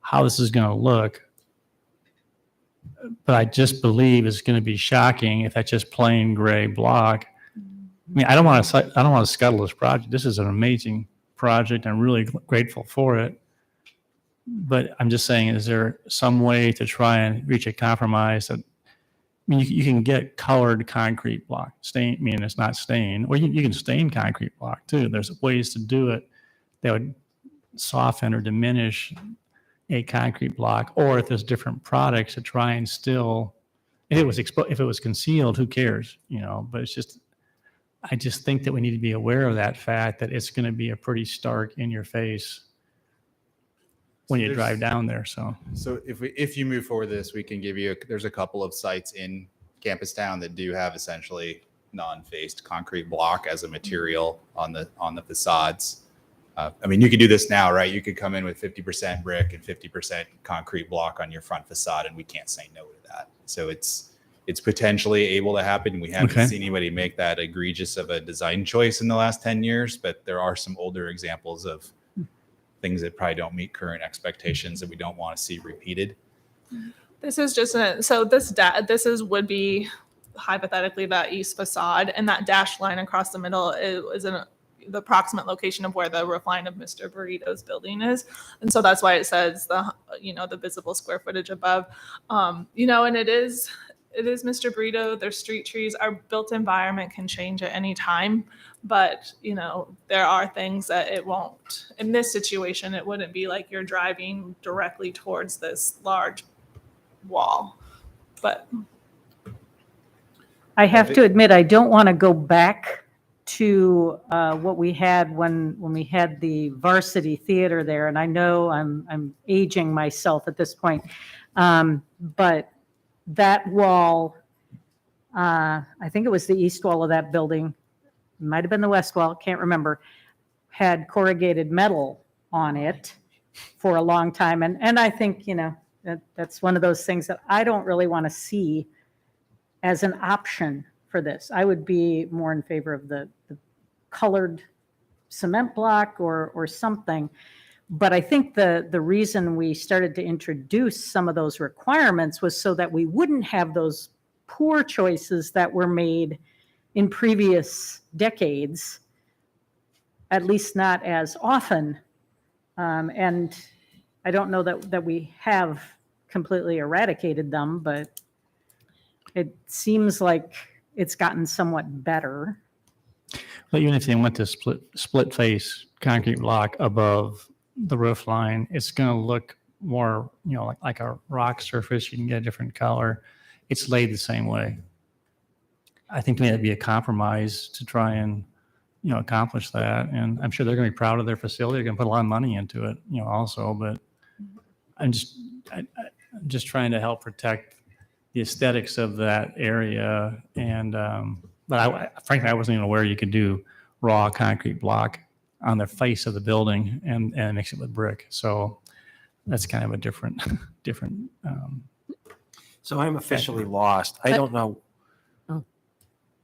how this is going to look. But I just believe it's going to be shocking if that's just plain gray block. I mean, I don't want to scuttle this project. This is an amazing project. I'm really grateful for it. But I'm just saying, is there some way to try and reach a compromise that, I mean, you can get colored concrete block stain. I mean, it's not stained, or you can stain concrete block too. There's ways to do it that would soften or diminish a concrete block, or if there's different products to try and still, if it was concealed, who cares, you know? But it's just, I just think that we need to be aware of that fact that it's going to be a pretty stark in your face when you drive down there. So
if you move forward this, we can give you, there's a couple of sites in Campus Town that do have essentially non-faced concrete block as a material on the facades. I mean, you could do this now, right? You could come in with 50% brick and 50% concrete block on your front facade, and we can't say no to that. So it's potentially able to happen. We haven't seen anybody make that egregious of a design choice in the last 10 years, but there are some older examples of things that probably don't meet current expectations that we don't want to see repeated.
This is just would be hypothetically that east facade, and that dashed line across the middle is the approximate location of where the roof line of Mr. Burrito's building is. And so that's why it says the visible square footage above, and it is Mr. Burrito, there's street trees. Our built environment can change at any time, but there are things that it won't. In this situation, it wouldn't be like you're driving directly towards this large wall. But
I have to admit, I don't want to go back to what we had when we had the varsity theater there. And I know I'm aging myself at this point, but that wall, I think it was the east wall of that building, might have been the west wall, can't remember, had corrugated metal on it for a long time. And I think, that's one of those things that I don't really want to see as an option for this. I would be more in favor of the colored cement block or something. But I think the reason we started to introduce some of those requirements was so that we wouldn't have those poor choices that were made in previous decades, at least not as often. And I don't know that we have completely eradicated them, but it seems like it's gotten somewhat better.
Well, even if they went to split face concrete block above the roof line, it's going to look more, like a rock surface. You can get a different color. It's laid the same way. I think that'd be a compromise to try and, accomplish that. And I'm sure they're going to be proud of their facility. They're going to put a lot of money into it, also. But I'm just trying to help protect the aesthetics of that area. And but frankly, I wasn't even aware you could do raw concrete block on the face of the building and mix it with brick. So that's kind of a different.
So I'm officially lost. I don't know.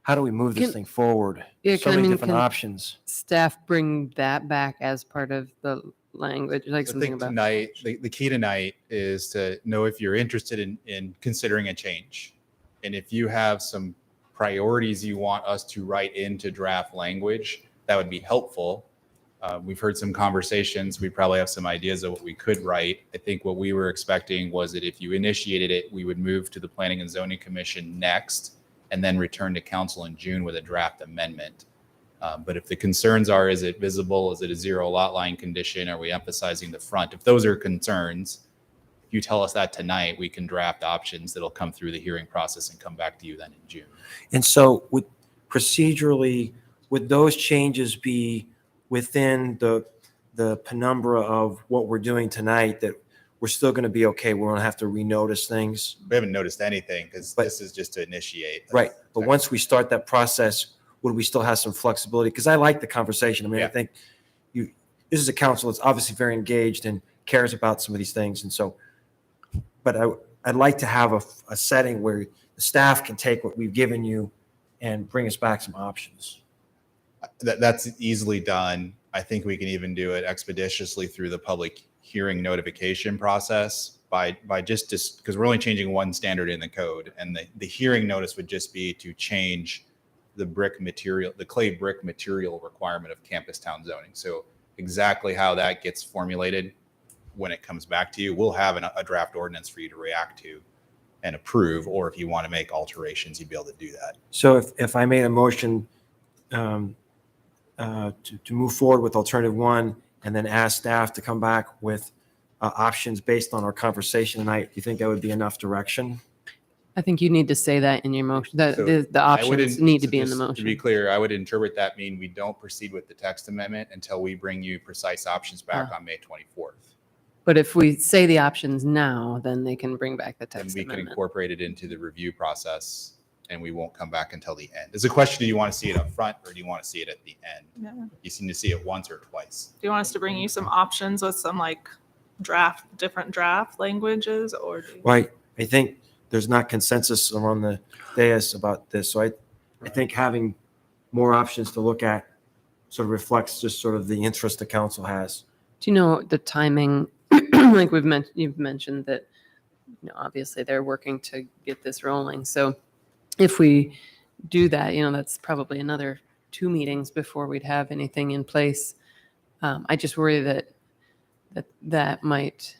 How do we move this thing forward?
Yeah,
So many different options.
Staff bring that back as part of the language, like
I
something
think
about
tonight, the key tonight is to know if you're interested in considering a change. And if you have some priorities you want us to write into draft language, that would be helpful. We've heard some conversations. We probably have some ideas of what we could write. I think what we were expecting was that if you initiated it, we would move to the Planning and Zoning Commission next and then return to council in June with a draft amendment. But if the concerns are, is it visible? Is it a zero lot line condition? Are we emphasizing the front? If those are concerns, if you tell us that tonight, we can draft options that'll come through the hearing process and come back to you then in June.
And so procedurally, would those changes be within the penumbra of what we're doing tonight, that we're still going to be okay? We're going to have to renotice things?
We haven't noticed anything because this is just to initiate.
Right. But once we start that process, would we still have some flexibility? Because I like the conversation. I mean, I think this is a council that's obviously very engaged and cares about some of these things. And so, but I'd like to have a setting where the staff can take what we've given you and bring us back some options.
That's easily done. I think we can even do it expeditiously through the public hearing notification process by just because we're only changing one standard in the code, and the hearing notice would just be to change the brick material, the clay brick material requirement of campus town zoning. So exactly how that gets formulated when it comes back to you, we'll have a draft ordinance for you to react to and approve, or if you want to make alterations, you'd be able to do that.
So if I made a motion to move forward with alternative one and then ask staff to come back with options based on our conversation tonight, do you think that would be enough direction?
I think you need to say that in your motion, that
So
the options need to be in the
To
motion.
be clear, I would interpret that mean we don't proceed with the text amendment until we bring you precise options back on May 24th.
But if we say the options now, then they can bring back the
And
text
we can
amendment.
incorporate it into the review process, and we won't come back until the end. It's a question, do you want to see it up front or do you want to see it at the end?
Yeah.
You seem to see it once or twice.
Do you want us to bring you some options with some like different draft languages, or do you?
Right. I think there's not consensus around the dais about this. So I think having more options to look at sort of reflects just sort of the interest the council has.
Do you know the timing? Like you've mentioned that, obviously they're working to get this rolling. So if we do that, that's probably another 2 meetings before we'd have anything in place. I just worry that might,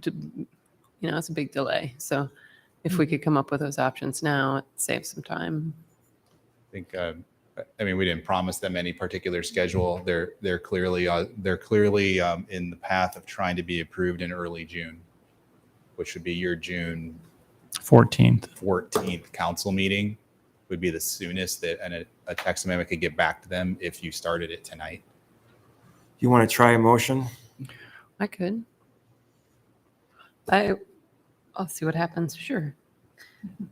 it's a big delay. So if we could come up with those options now, it saves some time.
I think, we didn't promise them any particular schedule. They're clearly in the path of trying to be approved in early June, which would be your June 14th council meeting would be the soonest that a text amendment could get back to them if you started it tonight.
You want to try a motion?
I could. I'll see what happens. Sure.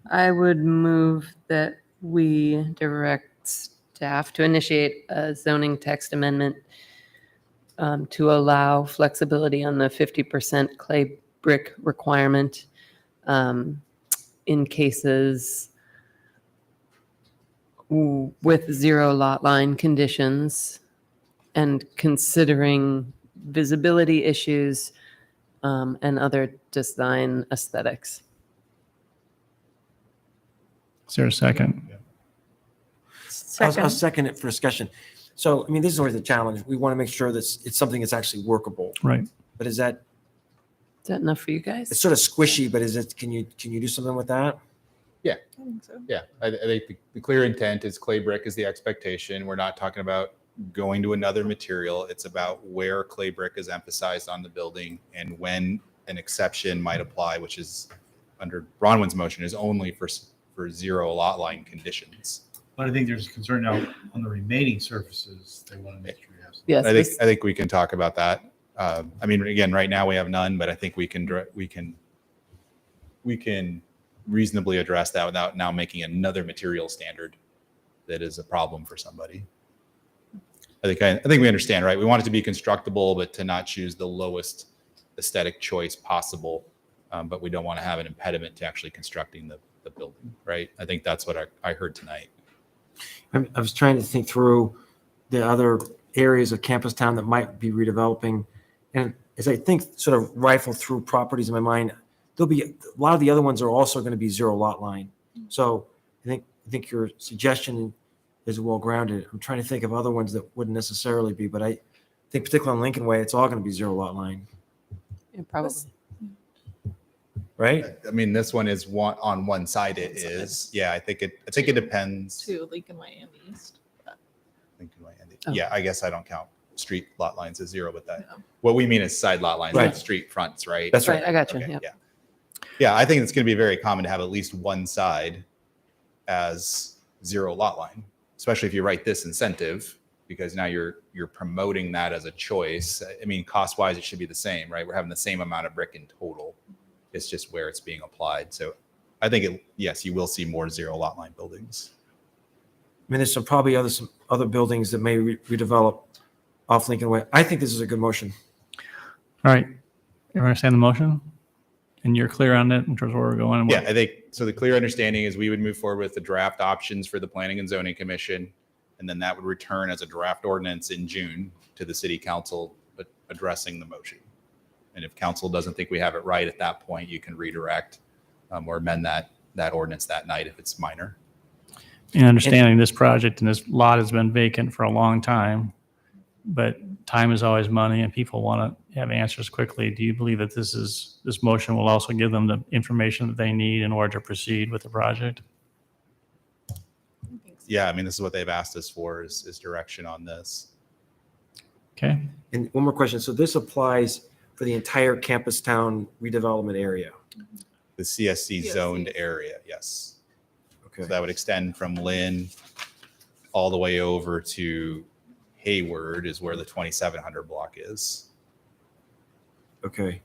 I would move that we direct staff to initiate a zoning text amendment to allow flexibility on the 50% clay brick requirement in cases with 0 lot line conditions and considering visibility issues and other design aesthetics.
Is there a second?
I'll second it for discussion. So, this is always the challenge. We want to make sure that it's something that's actually workable.
Right.
But is that
enough for you guys?
It's sort of squishy, but can you do something with that?
Yeah.
I think so.
Yeah. I think the clear intent is clay brick is the expectation. We're not talking about going to another material. It's about where clay brick is emphasized on the building and when an exception might apply, which is under Bronwyn's motion is only for 0 lot line conditions.
But I think there's concern now on the remaining surfaces. They want to make sure you have.
Yes,
I think we can talk about that. Again, right now we have none, but I think we can reasonably address that without now making another material standard that is a problem for somebody. I think we understand, right? We want it to be constructible, but to not choose the lowest aesthetic choice possible. But we don't want to have an impediment to actually constructing the building, right? I think that's what I heard tonight.
I was trying to think through the other areas of campus town that might be redeveloping. And as I think sort of rifle through properties in my mind, there'll be a lot of the other ones are also going to be 0 lot line. So I think your suggestion is well grounded. I'm trying to think of other ones that wouldn't necessarily be, but I think particularly on Lincoln Way, it's all going to be 0 lot line.
Yeah, probably.
Right?
This one is on one side. It is. Yeah, I think it depends.
To Lincoln Way and East.
Lincoln Way and yeah, I guess I don't count street lot lines as zero, but what we mean is side lot lines,
Right.
not street fronts, right?
That's
Right, I got you.
Okay,
Yep.
yeah. Yeah, I think it's going to be very common to have at least one side as zero lot line, especially if you write this incentive, because now you're promoting that as a choice. I mean, cost wise, it should be the same, right? We're having the same amount of brick in total. It's just where it's being applied. So I think yes, you will see more zero lot line buildings.
I mean, there's probably some other buildings that may redevelop off Lincoln Way. I think this is a good motion.
All right. Everyone understand the motion? And you're clear on it in terms of where we're going? and
Yeah,
what-
I think so. The clear understanding is we would move forward with the draft options for the Planning and Zoning Commission, and then that would return as a draft ordinance in June to the City Council, but addressing the motion. And if council doesn't think we have it right at that point, you can redirect or amend that ordinance that night if it's minor.
And understanding this project and this lot has been vacant for a long time, but time is always money and people want to have answers quickly. Do you believe that this motion will also give them the information that they need in order to proceed with the project?
Yeah, I mean, this is what they've asked us for is direction on this.
Okay.
And one more question. So this applies for the entire campus town redevelopment area?
The CSC zoned area, yes.
Okay.
So that would extend from Lynn all the way over to Hayward is where the 2700 block is.
Okay.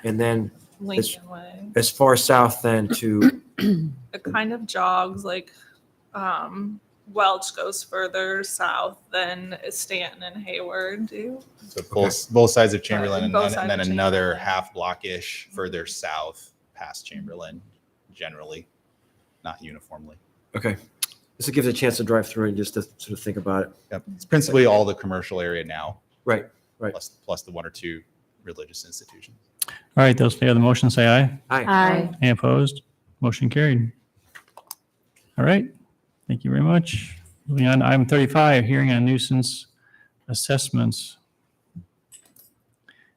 And then
Lincoln Way.
as far south then to,
It kind of jogs like Welch goes further south than Stanton and Hayward do.
So both sides of Chamberlain, and
both
then,
sides
and then
of
another
Chamberlain.
half block-ish further south past Chamberlain, generally, not uniformly.
okay. This will give us a chance to drive through and just to sort of think about it.
Yep. It's principally all the commercial area now,
Right, right.
plus the one or two religious institutions.
All right, those in favor of the motion say aye.
Aye.
Any opposed? Motion carried. All right, thank you very much. Moving on to item 35, hearing on nuisance assessments.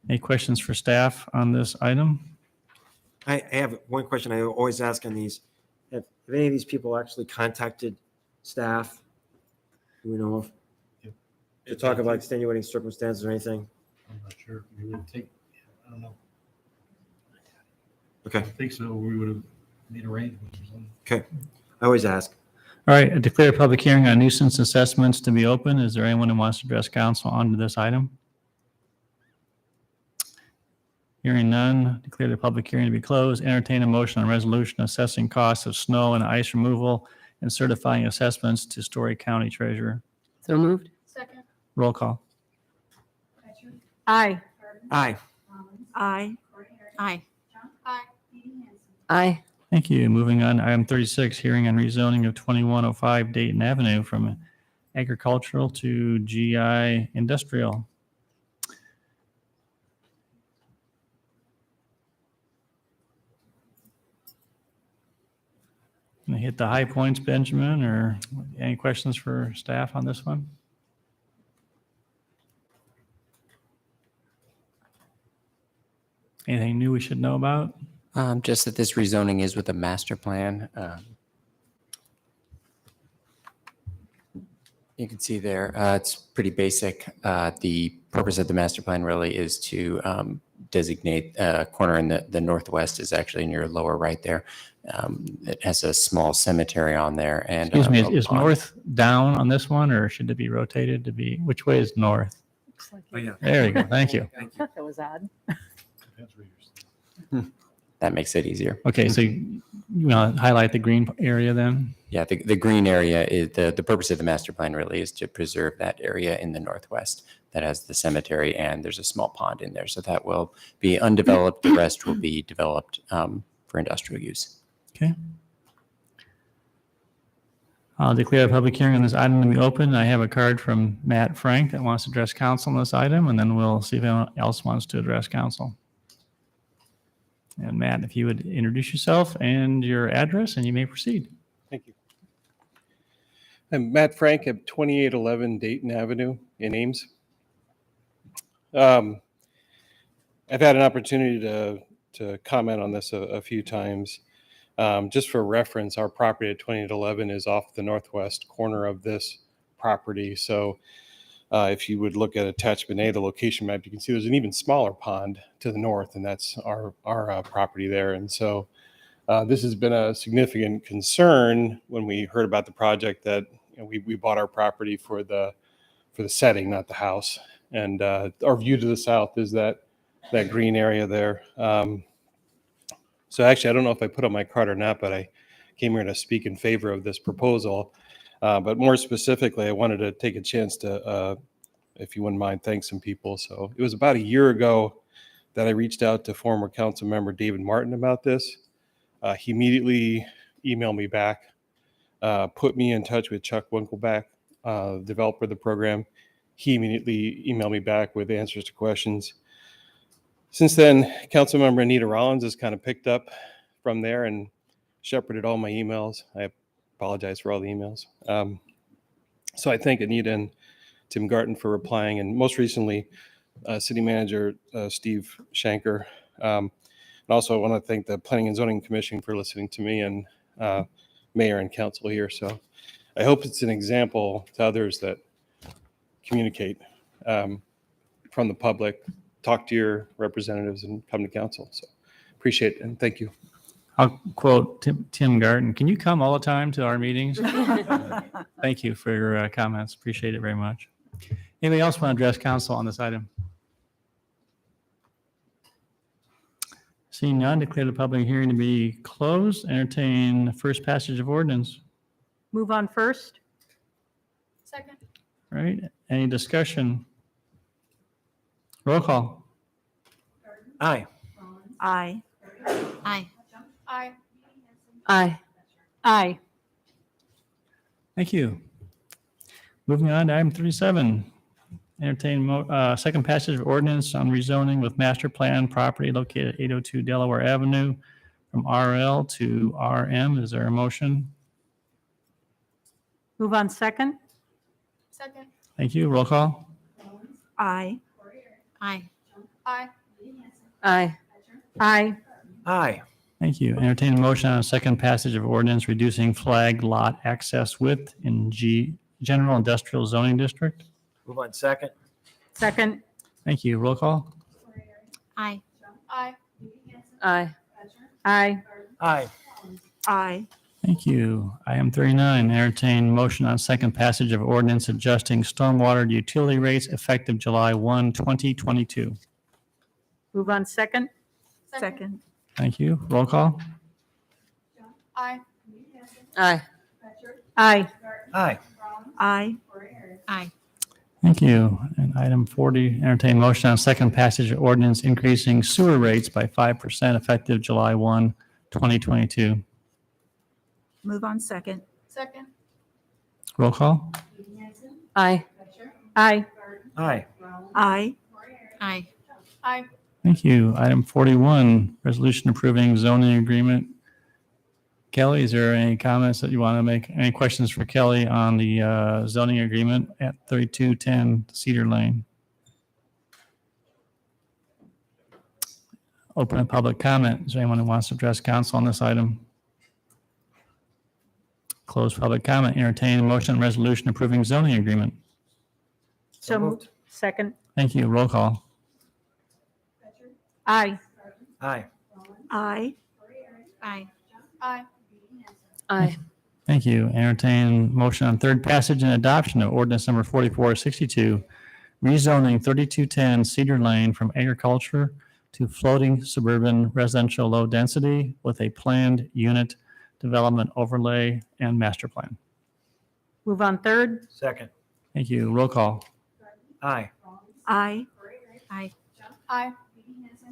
Any questions for staff on this item?
I have one question I always ask on these. Have any of these people actually contacted staff? Do we know of? To talk about extenuating circumstances or anything?
I'm not sure. We would take, I don't know.
Okay,
I think so. We would have made arrangements or something.
okay. I always ask.
All right, I declare a public hearing on nuisance assessments to be open. Is there anyone who wants to address council on this item? Hearing none, declare the public hearing to be closed. Entertain a motion on resolution assessing costs of snow and ice removal and certifying assessments to Story County Treasurer.
So moved?
Second.
Roll call.
Aye.
Aye.
Aye. Aye.
Aye.
Thank you. Moving on, item 36, hearing on rezoning of 2105 Dayton Avenue from agricultural to GI industrial. Gonna hit the high points, Benjamin, or any questions for staff on this one? Anything new we should know about?
Just that this rezoning is with a master plan. You can see there, it's pretty basic. The purpose of the master plan really is to designate a corner in the northwest is actually in your lower right there. It has a small cemetery on there. And
Excuse me,
a
is
pond.
north down on this one, or should it be rotated to be, which way is north?
Oh, yeah.
There you go, thank you.
That was odd.
That makes it easier.
Okay, so you want to highlight the green area then?
Yeah, the green area is the purpose of the master plan really is to preserve that area in the northwest that has the cemetery and there's a small pond in there. So that will be undeveloped. The rest will be developed for industrial use.
Okay. I'll declare a public hearing on this item to be open. I have a card from Matt Frank that wants to address council on this item, and then we'll see if anyone else wants to address council. And Matt, if you would introduce yourself and your address, and you may proceed.
Thank you. I'm Matt Frank at 2811 Dayton Avenue in Ames. I've had an opportunity to comment on this a few times. Just for reference, our property at 2811 is off the northwest corner of this property. So If you would look at attachment A, the location map, you can see there's an even smaller pond to the north, and that's our property there. And so this has been a significant concern when we heard about the project that we bought our property for the setting, not the house. And our view to the south is that green area there. So actually, I don't know if I put on my card or not, but I came here to speak in favor of this proposal. But more specifically, I wanted to take a chance to, if you wouldn't mind, thank some people. So it was about a year ago that I reached out to former council member David Martin about this. He immediately emailed me back, put me in touch with Chuck Winkleback, developer of the program. He immediately emailed me back with answers to questions. Since then, Councilmember Anita Rollins has kind of picked up from there and shepherded all my emails. I apologize for all the emails. So I thank Anita and Tim Garten for replying, and most recently, City Manager Steve Shanker. And also I want to thank the Planning and Zoning Commission for listening to me, and Mayor and Council here. So I hope it's an example to others that communicate from the public, talk to your representatives, and come to council. So appreciate it, and thank you.
I'll quote Tim Garten. Can you come all the time to our meetings? Thank you for your comments. Appreciate it very much. Anybody else want to address council on this item? Seeing none, declare the public hearing to be closed. Entertain the first passage of ordinance.
Move on first.
Second.
All right. Any discussion? Roll call.
Aye.
Aye.
Aye.
Aye.
Aye.
Aye.
Thank you. Moving on to item 37. Entertain second passage of ordinance on rezoning with master plan property located at 802 Delaware Avenue from RL to RM. Is there a motion?
Move on second.
Second.
Thank you. Roll call.
Aye.
Aye.
Aye.
Aye.
Aye.
Aye.
Thank you. Entertain a motion on a second passage of ordinance reducing flag lot access width in General Industrial Zoning District.
Move on second.
Second.
Thank you. Roll call.
Aye.
Aye.
Aye.
Aye.
Aye.
Aye.
Thank you. Item 39, entertain motion on second passage of ordinance adjusting stormwater utility rates effective July 1, 2022.
Move on second.
Second.
Thank you. Roll call.
Aye.
Aye.
Aye.
Aye.
Aye.
Aye.
Thank you. And item 40, entertain motion on second passage of ordinance increasing sewer rates by 5% effective July 1, 2022.
Move on second.
Second.
Roll call.
Aye.
Aye.
Aye.
Aye.
Aye.
Aye.
Thank you. Item 41, resolution approving zoning agreement. Kelly, is there any comments that you want to make? Any questions for Kelly on the zoning agreement at 3210 Cedar Lane? Open a public comment. Is there anyone who wants to address council on this item? Close public comment. Entertain a motion and resolution approving zoning agreement.
So moved. Second.
Thank you. Roll call.
Aye.
Aye.
Aye.
Aye.
Aye.
Aye.
Thank you. Entertain motion on third passage and adoption of ordinance number 4462, rezoning 3210 Cedar Lane from agriculture to floating suburban residential low density with a planned unit development overlay and master plan.
Move on third.
Second.
Thank you. Roll call.
Aye.
Aye.
Aye.
Aye.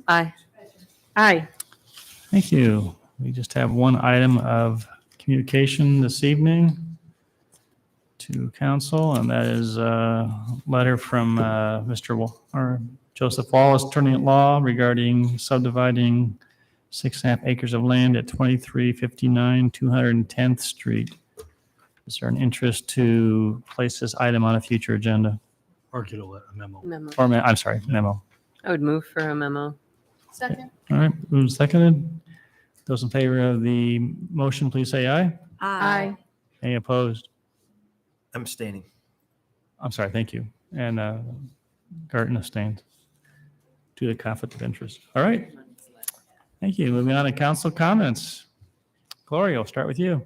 Aye.
Aye.
Thank you. We just have one item of communication this evening to council, and that is a letter from Joseph Wallace, attorney at law, regarding subdividing 6.5 acres of land at 2359 210th Street. Is there an interest to place this item on a future agenda?
Or get a memo.
Memo.
Or, I'm sorry, memo.
I would move for a memo.
Second.
All right, moved and seconded. Those in favor of the motion, please say aye.
Aye.
Any opposed?
I'm abstaining.
I'm sorry, thank you. And Garten abstained due to conflict of interest. All right. Thank you. Moving on to council comments. Gloria, we'll start with you.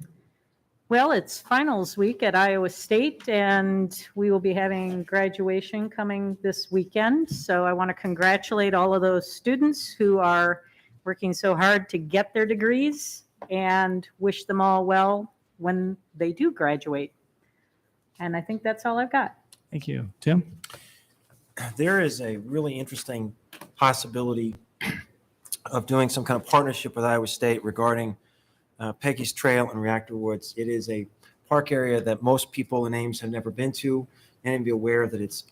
Well, it's finals week at Iowa State, and we will be having graduation coming this weekend. So I want to congratulate all of those students who are working so hard to get their degrees and wish them all well when they do graduate. And I think that's all I've got.
Thank you. Tim?
There is a really interesting possibility of doing some kind of partnership with Iowa State regarding Peggy's Trail and Reactor Woods. It is a park area that most people in Ames have never been to and be aware that it's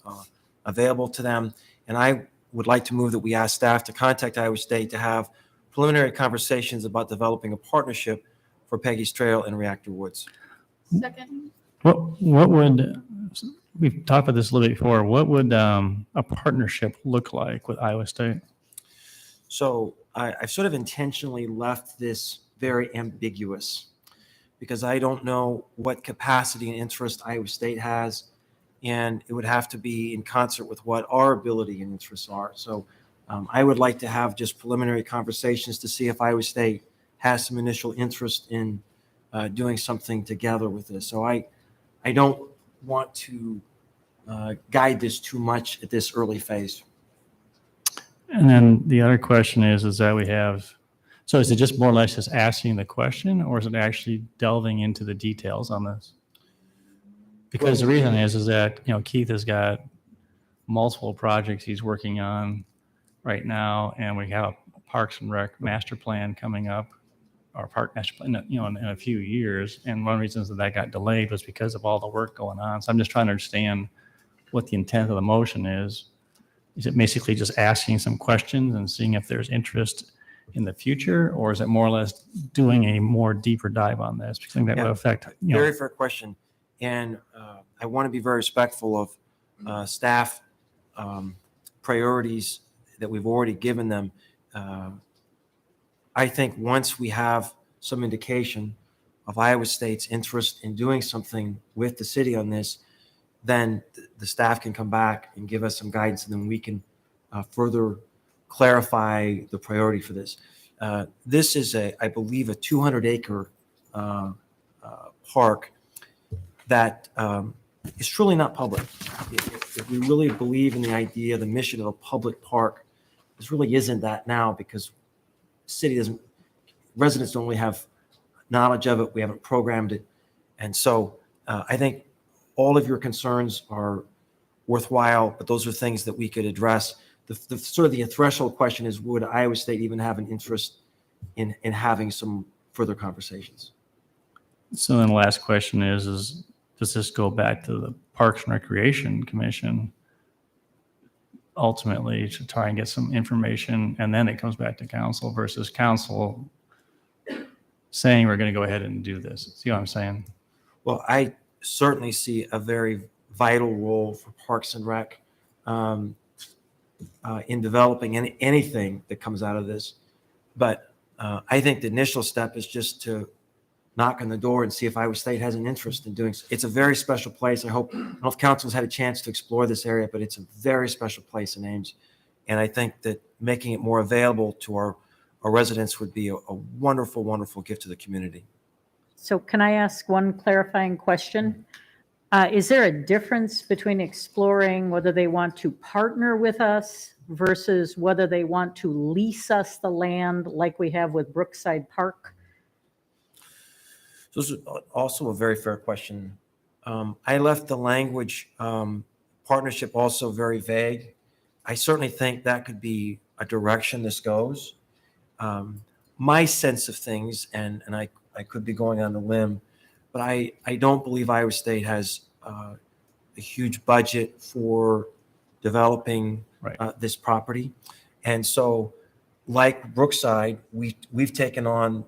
available to them. And I would like to move that we ask staff to contact Iowa State to have preliminary conversations about developing a partnership for Peggy's Trail and Reactor Woods.
Second.
What would, we've talked about this a little bit before, what would a partnership look like with Iowa State?
So I've sort of intentionally left this very ambiguous because I don't know what capacity and interest Iowa State has, and it would have to be in concert with what our ability and interests are. So I would like to have just preliminary conversations to see if Iowa State has some initial interest in doing something together with this. So I don't want to guide this too much at this early phase.
And then the other question is that we have, so is it just more or less just asking the question, or is it actually delving into the details on this? Because the reason is that, you know, Keith has got multiple projects he's working on right now, and we have a Parks and Rec master plan coming up, or park master plan, you know, in a few years. And one of the reasons that got delayed was because of all the work going on. So I'm just trying to understand what the intent of the motion is. Is it basically just asking some questions and seeing if there's interest in the future, or is it more or less doing a more deeper dive on this? Because I think that would affect, you know.
Very fair question. And I want to be very respectful of staff priorities that we've already given them. I think once we have some indication of Iowa State's interest in doing something with the city on this, then the staff can come back and give us some guidance, and then we can further clarify the priority for this. This is I believe, a 200-acre park that is truly not public. If we really believe in the idea, the mission of a public park, this really isn't that now, because the city doesn't, residents don't really have knowledge of it. We haven't programmed it. And so I think all of your concerns are worthwhile, but those are things that we could address. The sort of the threshold question is, would Iowa State even have an interest in having some further conversations?
So then the last question is does this go back to the Parks and Recreation Commission ultimately to try and get some information, and then it comes back to council, versus council saying we're going to go ahead and do this? See what I'm saying?
Well, I certainly see a very vital role for Parks and Rec in developing anything that comes out of this. But I think the initial step is just to knock on the door and see if Iowa State has an interest in doing so. It's a very special place. I don't know if council's had a chance to explore this area, but it's a very special place in Ames. And I think that making it more available to our residents would be a wonderful, wonderful gift to the community.
So can I ask one clarifying question? Is there a difference between exploring whether they want to partner with us versus whether they want to lease us the land like we have with Brookside Park?
So this is also a very fair question. I left the language partnership also very vague. I certainly think that could be a direction this goes. My sense of things, and I could be going on a limb, but I don't believe Iowa State has a huge budget for developing this property. And so, like Brookside, we've taken on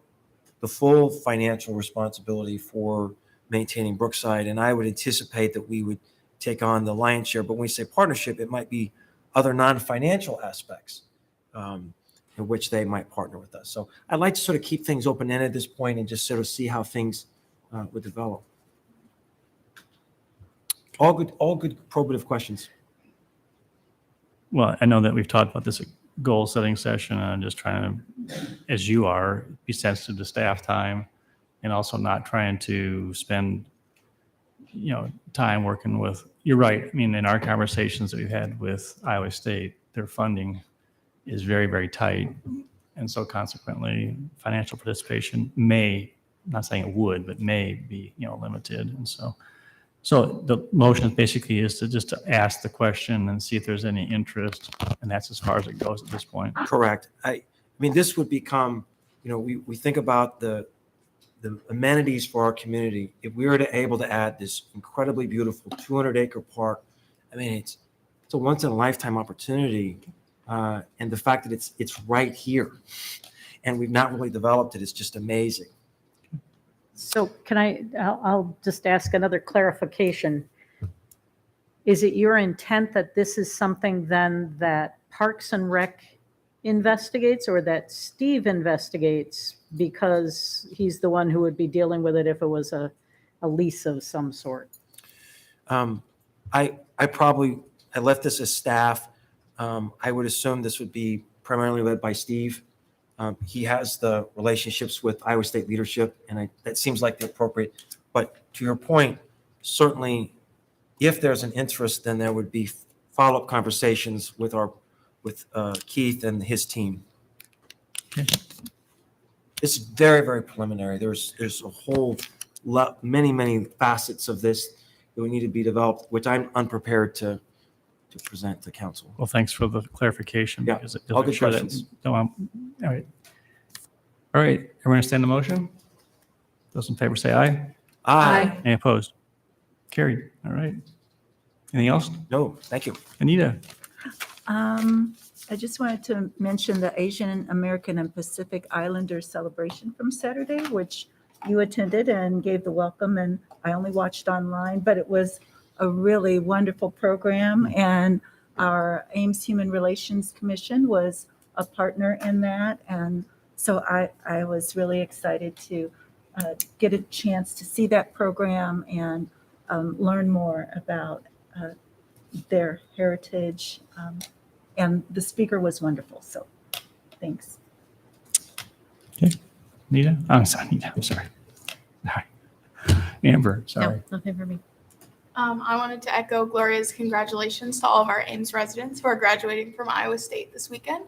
the full financial responsibility for maintaining Brookside, and I would anticipate that we would take on the lion's share. But when we say partnership, it might be other non-financial aspects in which they might partner with us. So I'd like to sort of keep things open-ended at this point and just sort of see how things would develop. All good probative questions.
well, I know that we've talked about this goal setting session, and I'm just trying to, as you are, be sensitive to staff time and also not trying to spend, time working with, you're right. I mean, in our conversations that we've had with Iowa State, their funding is very, very tight. And so consequently, financial participation may, I'm not saying it would, but may be, limited. And so the motion basically is to ask the question and see if there's any interest. And that's as far as it goes at this point.
Correct. I mean, this would become, we think about the amenities for our community. If we were able to add this incredibly beautiful 200-acre park, I mean, it's a once in a lifetime opportunity. And the fact that it's right here and we've not really developed it is just amazing.
So I'll just ask another clarification. Is it your intent that this is something then that Parks and Rec investigates, or that Steve investigates because he's the one who would be dealing with it if it was a lease of some sort?
I left this as staff. I would assume this would be primarily led by Steve. He has the relationships with Iowa State leadership, and that seems like the appropriate. But to your point, certainly, if there's an interest, then there would be follow-up conversations with Keith and his team.
Okay.
It's very, very preliminary. There's a whole lot, many facets of this that would need to be developed, which I'm unprepared to present to council.
Well, thanks for the clarification.
Yeah,
Because it
all
doesn't
good
show that.
questions.
No, all right. All right. Everyone understand the motion? Those in favor say aye.
Aye.
Any opposed? Carried. All right. Anything else?
No, thank you.
Anita?
I just wanted to mention the Asian American and Pacific Islander celebration from Saturday, which you attended and gave the welcome, and I only watched online, but it was a really wonderful program, and our Ames Human Relations Commission was a partner in that, and so I was really excited to get a chance to see that program and learn more about their heritage, and the speaker was wonderful, so thanks.
Okay. Anita? I'm sorry, Anita. I'm sorry. All right. Amber, sorry.
No, nothing for me.
I wanted to echo Gloria's congratulations to all of our Ames residents who are graduating from Iowa State this weekend.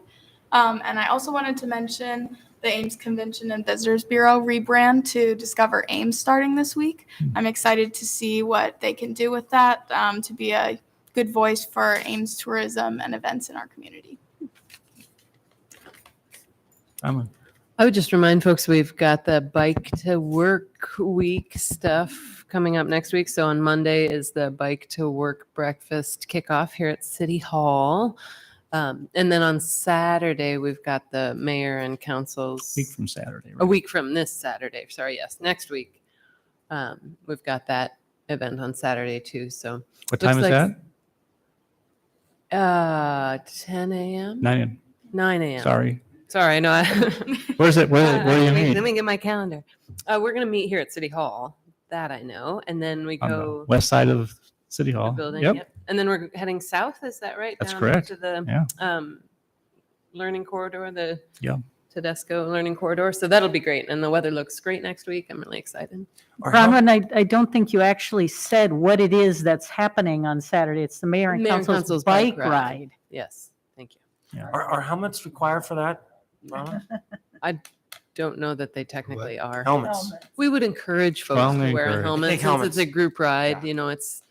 And I also wanted to mention the Ames Convention and Visitors Bureau rebrand to Discover Ames starting this week. I'm excited to see what they can do with that to be a good voice for Ames tourism and events in our community.
I would just remind folks we've got the Bike to Work Week stuff coming up next week. So on Monday is the Bike to Work breakfast kickoff here at City Hall. And then on Saturday, we've got the mayor and council's
Week from Saturday.
a week from this Saturday. Sorry, yes, next week. We've got that event on Saturday too. So
What time is
looks
that?
10 a.m.
9 a.m.
9 a.m.
Sorry.
Sorry, I know.
Where's it? Where do you meet?
Let me get my calendar. We're going to meet here at City Hall. That I know. And then we
On
go
the west side of City Hall.
the building.
Yep.
And then we're heading south. Is that right?
That's
Down
correct.
To the
Yeah.
learning corridor, the
Yeah.
Tedesco learning corridor. So that'll be great. And the weather looks great next week. I'm really excited.
Bronwyn, I don't think you actually said what it is that's happening on Saturday. It's the mayor and
Mayor and
council's
council's
bike
bike ride.
ride.
Yes. Thank you.
Are helmets required for that?
I don't know that they technically are.
Helmets.
We would encourage folks
Strongly
to wear a
encourage.
helmet.
Big
Since
helmets.
it's a group ride, it's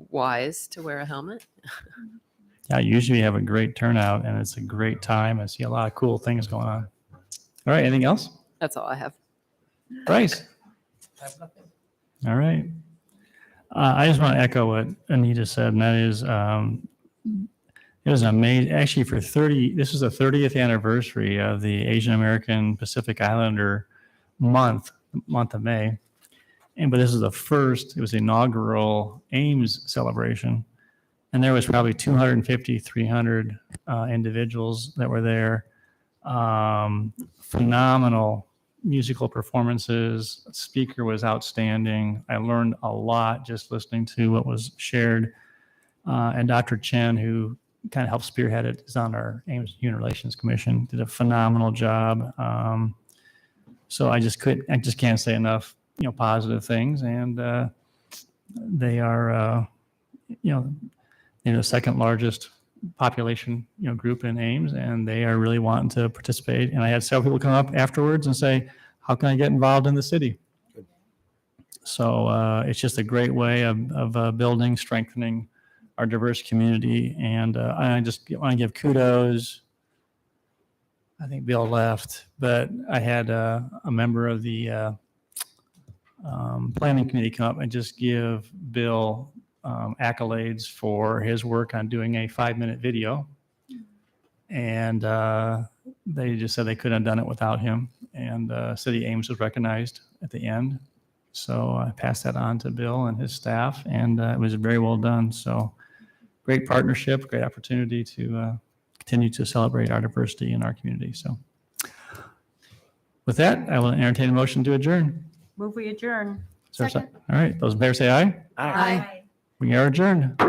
wise to wear a helmet.
Yeah, usually we have a great turnout and it's a great time. I see a lot of cool things going on. All right, anything else?
That's all I have.
Bryce? All right. I just want to echo what Anita said, and that is, it was amazing. Actually, this is the 30th anniversary of the Asian American Pacific Islander month of May. But this is it was the inaugural Ames celebration. And there was probably 250, 300 individuals that were there. Phenomenal musical performances. Speaker was outstanding. I learned a lot just listening to what was shared. And Dr. Chen, who kind of helped spearhead it, is on our Ames Human Relations Commission. Did a phenomenal job. So I just can't say enough, positive things. And they are, the second largest population, group in Ames, and they are really wanting to participate. And I had several people come up afterwards and say, "How can I get involved in the city?" So it's just a great way of building, strengthening our diverse community. And I just want to give kudos. I think Bill left, but I had a member of the planning committee come up and just give Bill accolades for his work on doing a 5-minute video. And they just said they couldn't have done it without him. And City Ames was recognized at the end. So I passed that on to Bill and his staff, and it was very well done. So great partnership, great opportunity to continue to celebrate our diversity in our community. So with that, I will entertain a motion to adjourn.
Move we adjourn.
Is there a All right, those in favor say aye.
Aye.
We are adjourned.